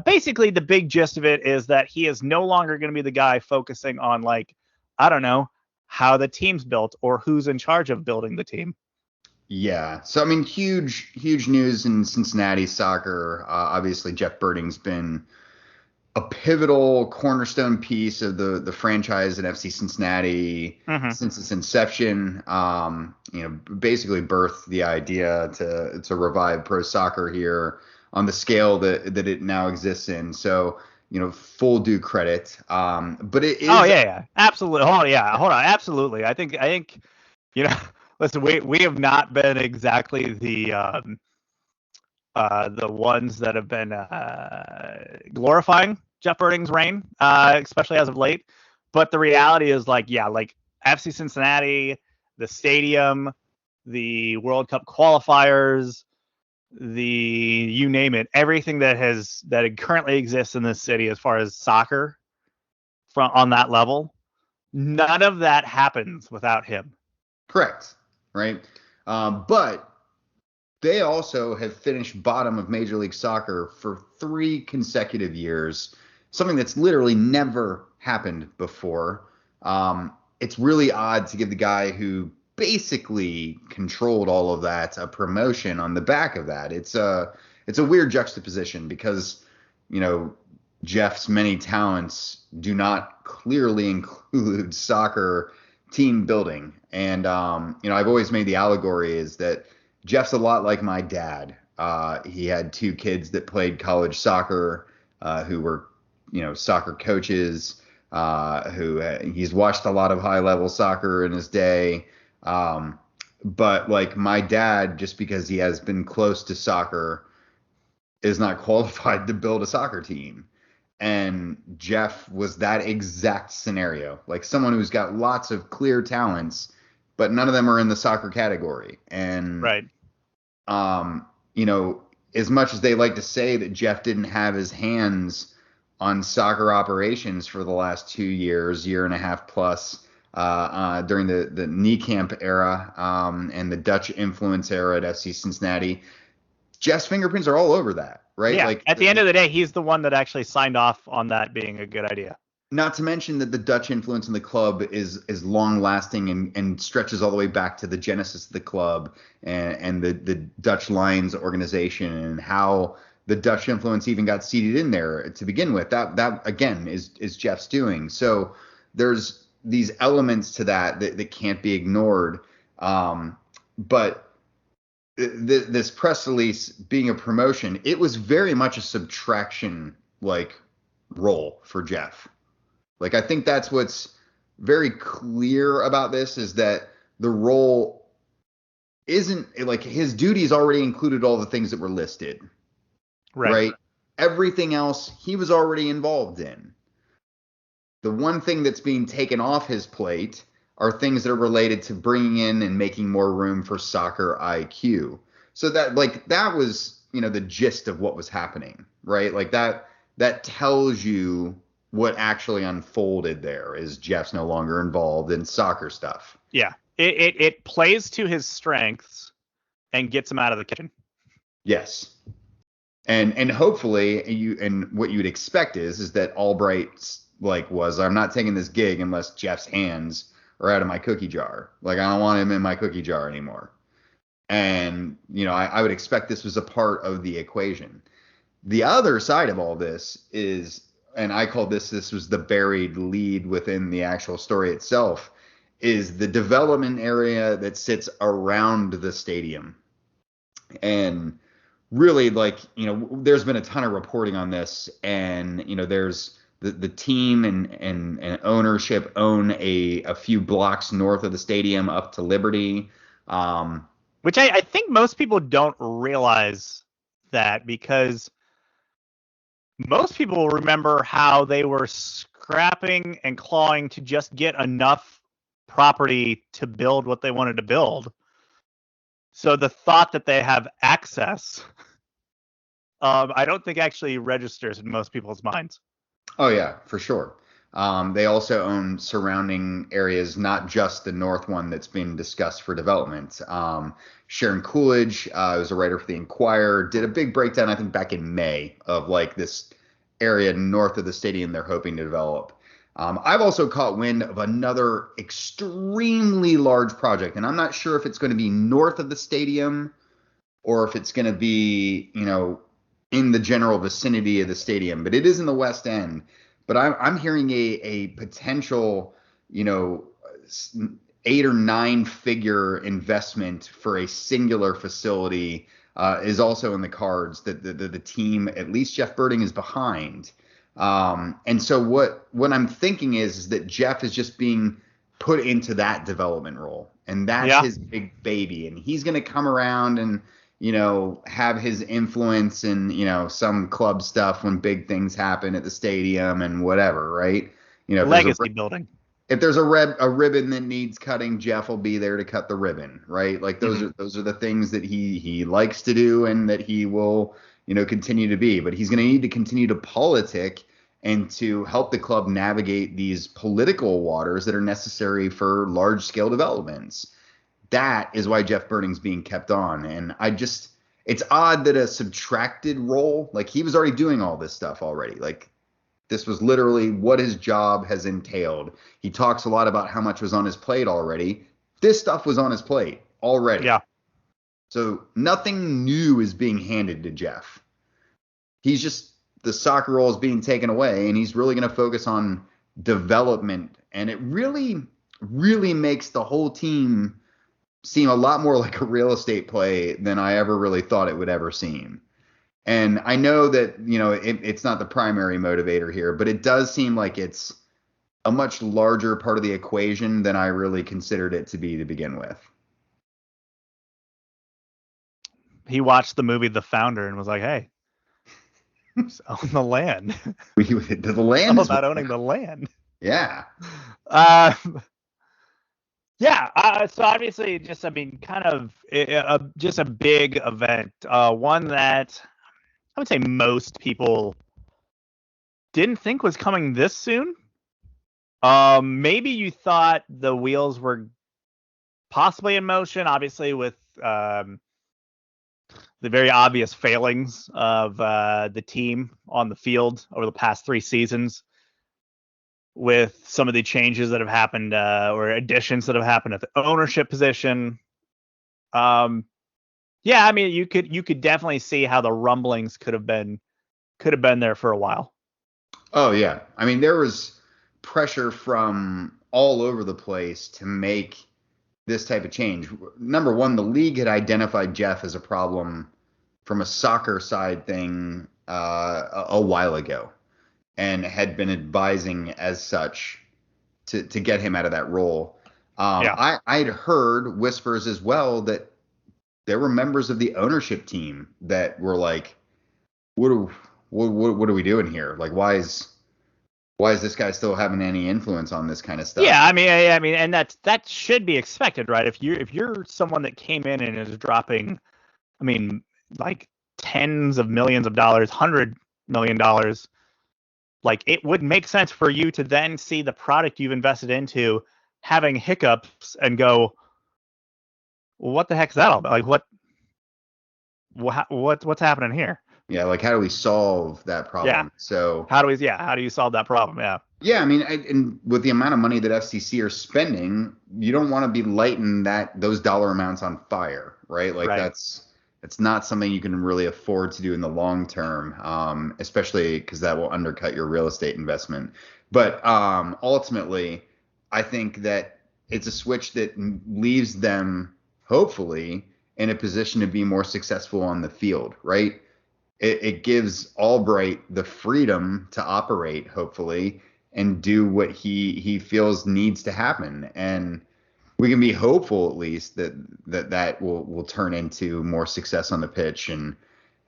basically, the big gist of it is that he is no longer going to be the guy focusing on, like, I don't know, how the team's built or who's in charge of building the team. Yeah. So, I mean, huge news in Cincinnati soccer. Obviously, Jeff Birding's been a pivotal cornerstone piece of the franchise at FC Cincinnati since its inception. Basically birthed the idea to revive pro soccer here on the scale that it now exists in. So, full due credit. But it is. Oh yeah, absolutely. Oh yeah, hold on, absolutely. I think listen, we have not been exactly the ones that have been glorifying Jeff Birding's reign, especially as of late. But the reality is, like FC Cincinnati, the stadium, the World Cup qualifiers, you name it, everything that currently exists in this city as far as soccer on that level, none of that happens without him. Correct. Right. But they also have finished bottom of Major League Soccer for 3 consecutive years, something that's literally never happened before. It's really odd to give the guy who basically controlled all of that a promotion on the back of that. It's a weird juxtaposition because, Jeff's many talents do not clearly include soccer team building. And, I've always made the allegory is that Jeff's a lot like my dad. He had 2 kids that played college soccer, who were, soccer coaches, he's watched a lot of high level soccer in his day. But like my dad, just because he has been close to soccer, is not qualified to build a soccer team. And Jeff was that exact scenario, like someone who's got lots of clear talents, but none of them are in the soccer category. And, right. As much as they like to say that Jeff didn't have his hands on soccer operations for the last 2 years, year and a half plus, during the knee camp era, and the Dutch influence era at FC Cincinnati, Jeff's fingerprints are all over that. Right. Yeah. At the end of the day, he's the one that actually signed off on that being a good idea. Not to mention that the Dutch influence in the club is long lasting and stretches all the way back to the genesis of the club and the Dutch Lions organization and how the Dutch influence even got seeded in there to begin with. That again is Jeff's doing. So there's these elements to that can't be ignored. But this press release being a promotion, it was very much a subtraction role for Jeff. I think that's what's very clear about this is that the role isn't his duties already included all the things that were listed. Right. Everything else he was already involved in. The one thing that's being taken off his plate are things that are related to bringing in and making more room for soccer IQ. So that was, the gist of what was happening, right? That tells you what actually unfolded there is Jeff's no longer involved in soccer stuff. Yeah. It plays to his strengths and gets him out of the kitchen. Yes. And hopefully what you'd expect is that Albright's I'm not taking this gig unless Jeff's hands are out of my cookie jar. I don't want him in my cookie jar anymore. And, I would expect this was a part of the equation. The other side of all this is, and I call this was the buried lead within the actual story itself, is the development area that sits around the stadium. And really, there's been a ton of reporting on this, and, there's the team and ownership own a few blocks north of the stadium up to Liberty. Which I think most people don't realize that, because most people remember how they were scrapping and clawing to just get enough property to build what they wanted to build. So the thought that they have access, I don't think actually registers in most people's minds. Oh, yeah, for sure. They also own surrounding areas, not just the north one that's been discussed for development. Sharon Coolidge, who's a writer for the Inquirer, did a big breakdown, I think, back in May of like this area north of the stadium they're hoping to develop. I've also caught wind of another extremely large project, and I'm not sure if it's going to be north of the stadium or if it's going to be, in the general vicinity of the stadium, but it is in the West End. But I'm hearing a potential, 8 or 9 figure investment for a singular facility is also in the cards that the team, at least Jeff Birding, is behind. And so what I'm thinking is that Jeff is just being put into that development role, and that's his big baby, and he's going to come around and have his influence in some club stuff when big things happen at the stadium and whatever, right? Legacy building. If there's a ribbon that needs cutting, Jeff will be there to cut the ribbon, right? Like those are the things that he likes to do and that he will continue to be. But he's going to need to continue to politic and to help the club navigate these political waters that are necessary for large scale developments. That is why Jeff Birding's being kept on. And it's odd that a subtracted role, like he was already doing all this stuff already. Like this was literally what his job has entailed. He talks a lot about how much was on his plate already. This stuff was on his plate already. Yeah. So nothing new is being handed to Jeff. The soccer role is being taken away, and he's really going to focus on development. And it really, really makes the whole team seem a lot more like a real estate play than I ever really thought it would ever seem. And I know that, it's not the primary motivator here, but it does seem like it's a much larger part of the equation than I really considered it to be to begin with. He watched the movie The Founder and was like, hey, own the land. The land all about owning the land. Yeah. So obviously, just just a big event. One that I would say most people didn't think was coming this soon. Maybe you thought the wheels were possibly in motion, obviously with the very obvious failings of the team on the field over the past 3 seasons, with some of the changes that have happened or additions that have happened at the ownership position. You could definitely see how the rumblings could have been there for a while. Oh yeah. I mean, there was pressure from all over the place to make this type of change. Number one, the league had identified Jeff as a problem from a soccer side thing a while ago, and had been advising as such to get him out of that role. I'd heard whispers as well that there were members of the ownership team that were like, what are we doing here? Like, why is this guy still having any influence on this kind of stuff? Yeah, I mean, and that should be expected, right? If you're someone that came in and is dropping, like tens of millions of dollars, $100 million, like it would make sense for you to then see the product you've invested into having hiccups and go, well, what the heck is that all about? Like what's happening here? Yeah, like how do we solve that problem? Yeah. So how do you solve that problem? Yeah. Yeah, I mean, and with the amount of money that FCC are spending, you don't want to be lighting those dollar amounts on fire, right? Like that's not something you can really afford to do in the long term, especially because that will undercut your real estate investment. But ultimately, I think that it's a switch that leaves them, hopefully, in a position to be more successful on the field, right? It gives Albright the freedom to operate, hopefully, and do what he feels needs to happen. And we can be hopeful, at least, that will turn into more success on the pitch, and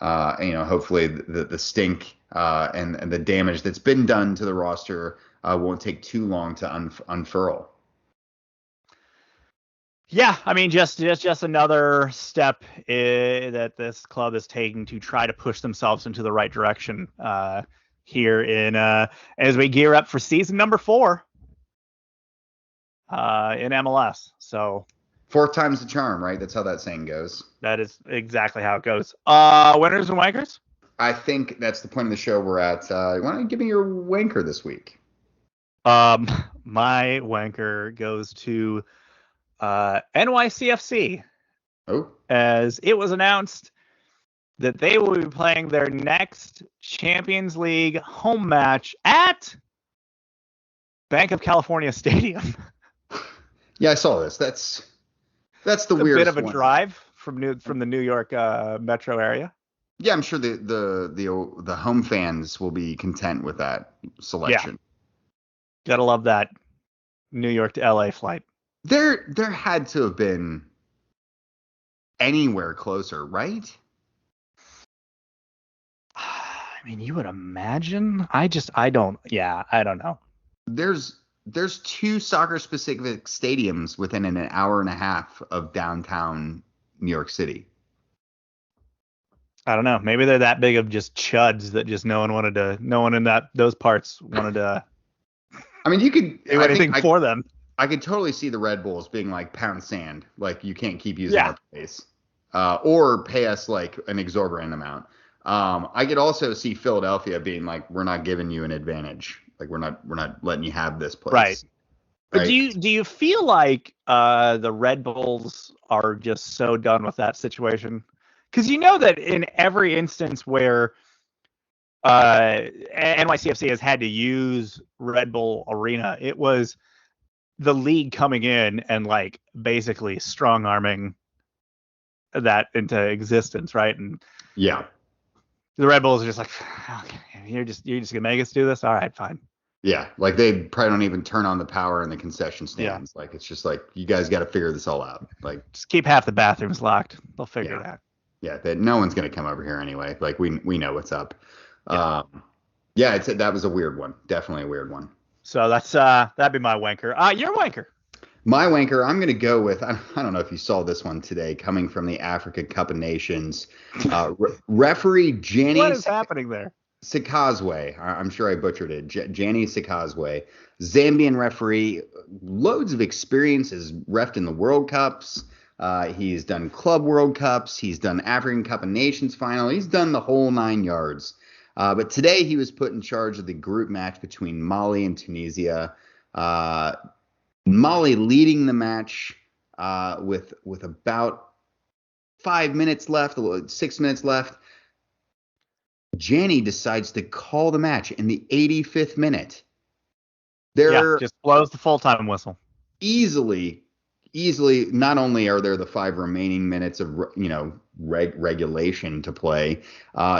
hopefully the stink and the damage that's been done to the roster won't take too long to unfurl. Yeah, I mean, just another step that this club is taking to try to push themselves into the right direction. here in as we gear up for season number 4 in MLS. So 4th time's the charm, right? That's how that saying goes. that is exactly how it goes. Winners and wankers? I think that's the point of the show we're at. Why don't you give me your wanker this week? My wanker goes to NYCFC. Oh, as it was announced that they will be playing their next Champions League home match at Bank of California Stadium. yeah, I saw this. That's the It's weirdest a bit of a one. drive from the New York metro area. Yeah, I'm sure the home fans will be content with that selection. Yeah. Gotta love that New York to LA flight. There had to have been anywhere closer, right? I mean, you would imagine. I don't know. There's 2 soccer specific stadiums within an hour and a half of downtown New York City. I don't know. Maybe they're that big of just chuds that just no one in those parts wanted to I mean, you could do anything for them. I could totally see the Red Bulls being like, pound sand, like you can't keep using Yeah. our place, or pay us like an exorbitant amount. I could also see Philadelphia being like, we're not giving you an advantage, like we're not letting you have this place. Right. But Right. do you feel like the Red Bulls are just so done with that situation? Because you know that in every instance where NYCFC has had to use Red Bull Arena, it was the league coming in and like basically strong arming that into existence, right? And Yeah. the Red Bulls are just like, okay, you're just gonna make us do this? All right, fine. Yeah. Like they probably don't even turn on the power in the concession stands. Yeah. Like it's just like, you guys got to figure this all out. Like just keep half the bathrooms locked. They'll figure it out. Yeah. That no one's going to come over here anyway. Like we know what's up. Yeah. That was a weird one. Definitely a weird one. So that's that'd be my wanker. Your wanker. My wanker, I'm going to go with, I don't know if you saw this one today, coming from the Africa Cup of Nations. Referee Jenny. What is happening there? Sikazwe. I'm sure I butchered it. Jani Sikazwe. Zambian referee, loads of experience, has reffed in the World Cups. He's done Club World Cups. He's done African Cup of Nations final. He's done the whole 9 yards. But today he was put in charge of the group match between Mali and Tunisia. Mali leading the match with about 5 minutes left, 6 minutes left. Jani decides to call the match in the 85th minute. Just blows the full-time whistle. Easily, not only are there the 5 remaining minutes of, regulation to play,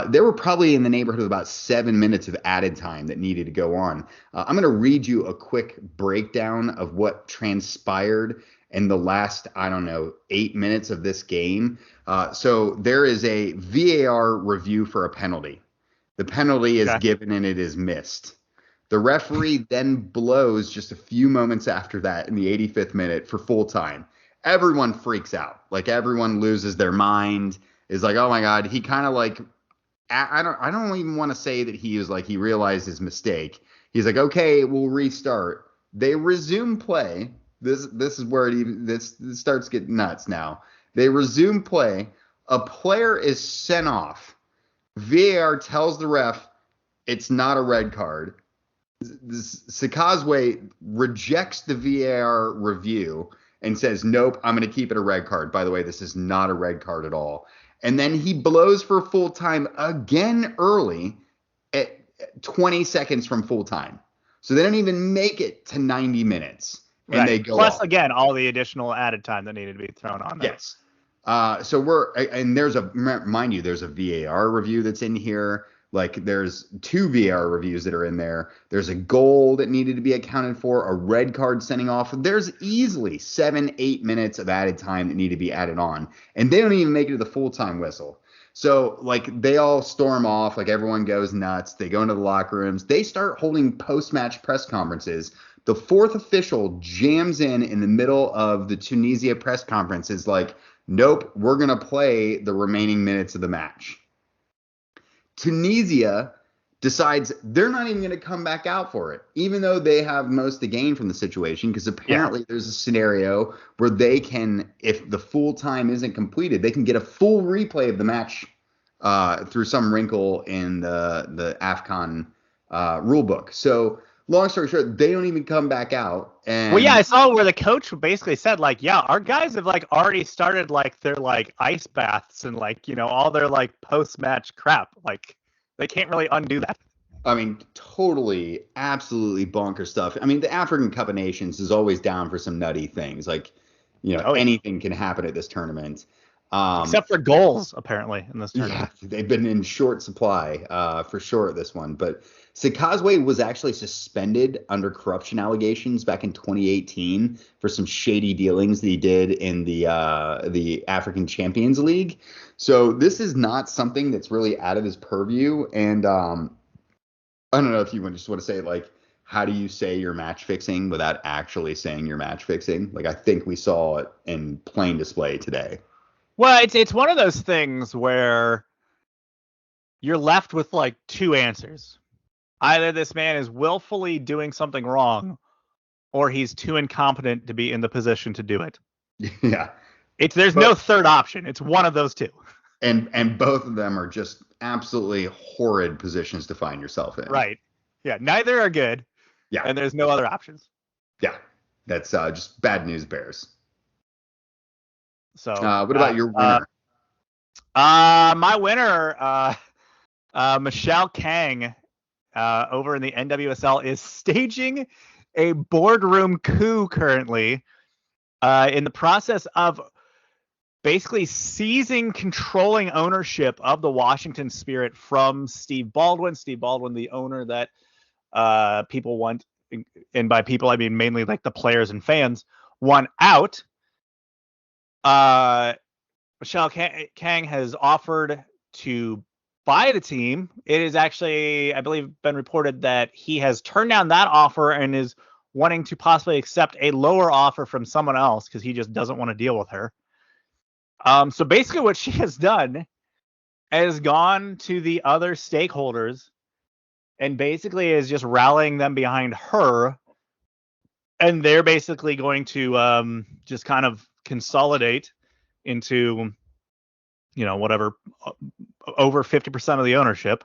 there were probably in the neighborhood of about 7 minutes of added time that needed to go on. I'm going to read you a quick breakdown of what transpired in the last, 8 minutes of this game. So there is a VAR review for a penalty. The penalty is given and it is missed. The referee then blows just a few moments after that in the 85th minute for full time. Everyone freaks out. Like everyone loses their mind. Is like, oh my God. He kind of like, I don't even want to say that he was like, he realized his mistake. He's like, okay, we'll restart. They resume play. This is where this starts getting nuts now. They resume play. A player is sent off. VAR tells the ref it's not a red card. Sikazwe rejects the VAR review and says, nope, I'm going to keep it a red card. By the way, this is not a red card at all. And then he blows for full time again early at 20 seconds from full time. So they don't even make it to 90 minutes. And they go Plus, off. Again, all the additional added time that needed to be thrown on there. Yes. So mind you, there's a VAR review that's in here. Like there's 2 VAR reviews that are in there. There's a goal that needed to be accounted for, a red card sending off. There's easily 7-8 minutes of added time that need to be added on. And they don't even make it to the full-time whistle. So like they all storm off, like everyone goes nuts. They go into the locker rooms. They start holding post-match press conferences. The 4th official jams in the middle of the Tunisia press conference is like, nope, we're going to play the remaining minutes of the match. Tunisia decides they're not even going to come back out for it, even though they have most to gain from the situation, because apparently there's a scenario where they can, if the full time isn't completed, they can get a full replay of the match through some wrinkle in the AFCON rule book. So long story short, they don't even come back out. And well, yeah, I saw where the coach basically said, like, yeah, our guys have like already started like their like ice baths and like, you know, all their like post-match crap. Like, they can't really undo that. I mean, totally, absolutely bonker stuff. I mean, the African Cup of Nations is always down for some nutty things. Like, you know, anything can happen at this tournament. Except for goals, apparently, in this tournament. Yeah, they've been in short supply for sure at this one. But Sikazwe was actually suspended under corruption allegations back in 2018 for some shady dealings that he did in the African Champions League. So this is not something that's really out of his purview. And I don't know if you just want to say, like, how do you say you're match fixing without actually saying you're match fixing? Like, I think we saw it in plain display today. Well, it's one of those things where you're left with like two answers. Either this man is willfully doing something wrong, or he's too incompetent to be in the position to do it. Yeah. There's no third option. It's one of those two. And both of them are just absolutely horrid positions to find yourself in. Right. Yeah. Neither are good. Yeah. And there's no other options. Yeah. That's just bad news bears. So what about your winner? My winner, Michelle Kang, over in the NWSL, is staging a boardroom coup currently, in the process of basically seizing controlling ownership of the Washington Spirit from Steve Baldwin. Steve Baldwin, the owner that people want, and by people I mean mainly like the players and fans, want out. Michelle Kang has offered to buy the team. It is actually, I believe, been reported that he has turned down that offer and is wanting to possibly accept a lower offer from someone else because he just doesn't want to deal with her. So basically what she has done is gone to the other stakeholders and basically is just rallying them behind her. And they're basically going to just kind of consolidate into, you know, whatever, over 50% of the ownership.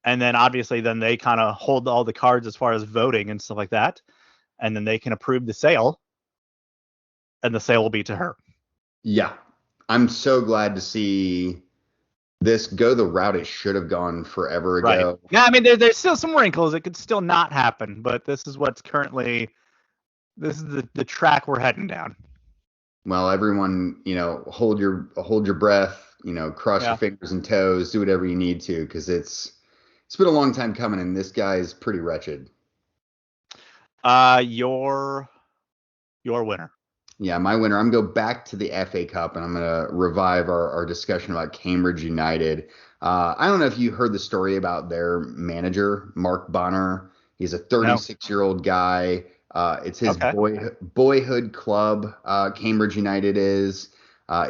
And then obviously then they kind of hold all the cards as far as voting and stuff like that. And then they can approve the sale. And the sale will be to her. Yeah. I'm so glad to see this go the route it should have gone forever ago. Right. Yeah, I mean, there's still some wrinkles. It could still not happen. But this is what's currently... This is the track we're heading down. Well, everyone, you know, hold your breath, you know, cross your fingers and toes, do whatever you need to, because it's been a long time coming, and this guy's pretty wretched. Your winner. Yeah, my winner. I'm going to go back to the FA Cup, and I'm going to revive our discussion about Cambridge United. I don't know if you heard the story about their manager, Mark Bonner. He's a 36-year-old guy. It's his boyhood club, Cambridge United is.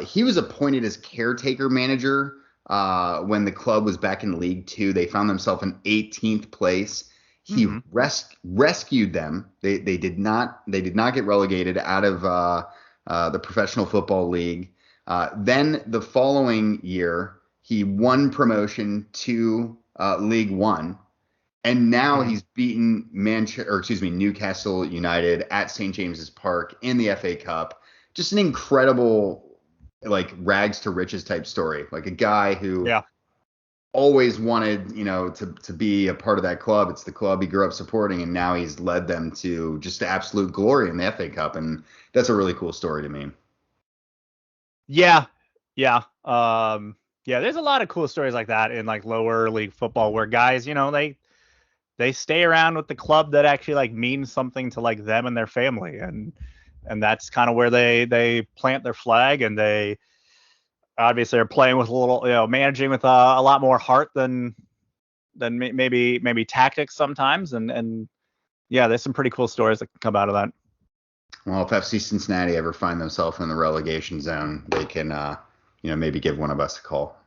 He was appointed as caretaker manager when the club was back in League Two. They found themselves in 18th place. He rescued them. They did not get relegated out of the Professional Football League. Then the following year, he won promotion to League One. And now he's beaten Newcastle United at St. James's Park in the FA Cup. Just an incredible, like, rags to riches type story. Like a guy who always wanted, you know, to be a part of that club. It's the club he grew up supporting, and now he's led them to just absolute glory in the FA Cup. And that's a really cool story to me. Yeah. Yeah. There's a lot of cool stories like that in like lower league football where guys, you know, they stay around with the club that actually like means something to like them and their family, and that's kind of where they plant their flag, and they obviously are playing with a little, you know, managing with a lot more heart than maybe tactics sometimes, and yeah, there's some pretty cool stories that can come out of that. Well, if FC Cincinnati ever find themselves in the relegation zone, they can maybe give one of us a call.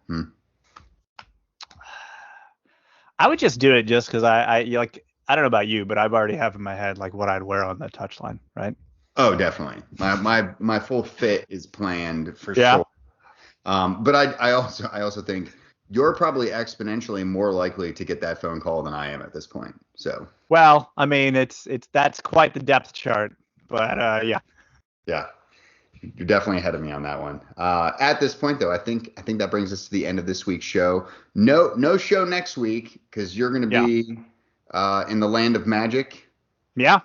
I would just do it just because I like. I don't know about you, but I've already have in my head like what I'd wear on the touchline, right? Oh, definitely. My full fit is planned for Yeah. sure. But I also think you're probably exponentially more likely to get that phone call than I am at this point. So. Well, I mean, that's quite the depth chart, but yeah. Yeah. You're definitely ahead of me on that one. At this point, though, I think that brings us to the end of this week's show. No show next week because you're going to be in the land of magic. Yeah.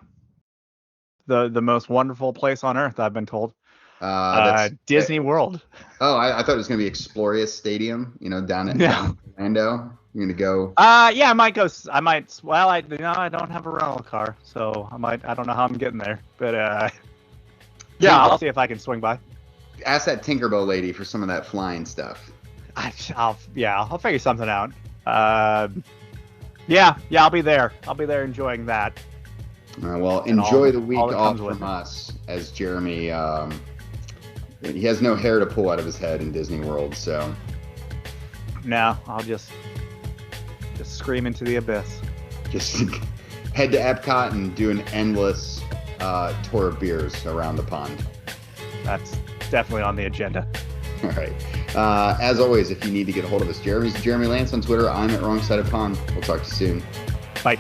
The most wonderful place on earth, I've been told. That's Disney World. Oh, I thought it was going to be Exploria Stadium, down in Orlando. You're going to go. Yeah, I might go. I might. Well, I don't have a rental car, so I might. I don't know how I'm getting there, but yeah, I'll see if I can swing by. Ask that Tinkerbell lady for some of that flying stuff. I'll figure something out. Yeah, I'll be there. I'll be there enjoying that. Well, enjoy the week off from us, as Jeremy. He has no hair to pull out of his head in Disney World, so. No, I'll just scream into the abyss. Just head to Epcot and do an endless tour of beers around the pond. That's definitely on the agenda. All right. As always, if you need to get a hold of us, Jeremy Lance on Twitter. I'm at Wrong Side of Pond. We'll talk to you soon. Bye.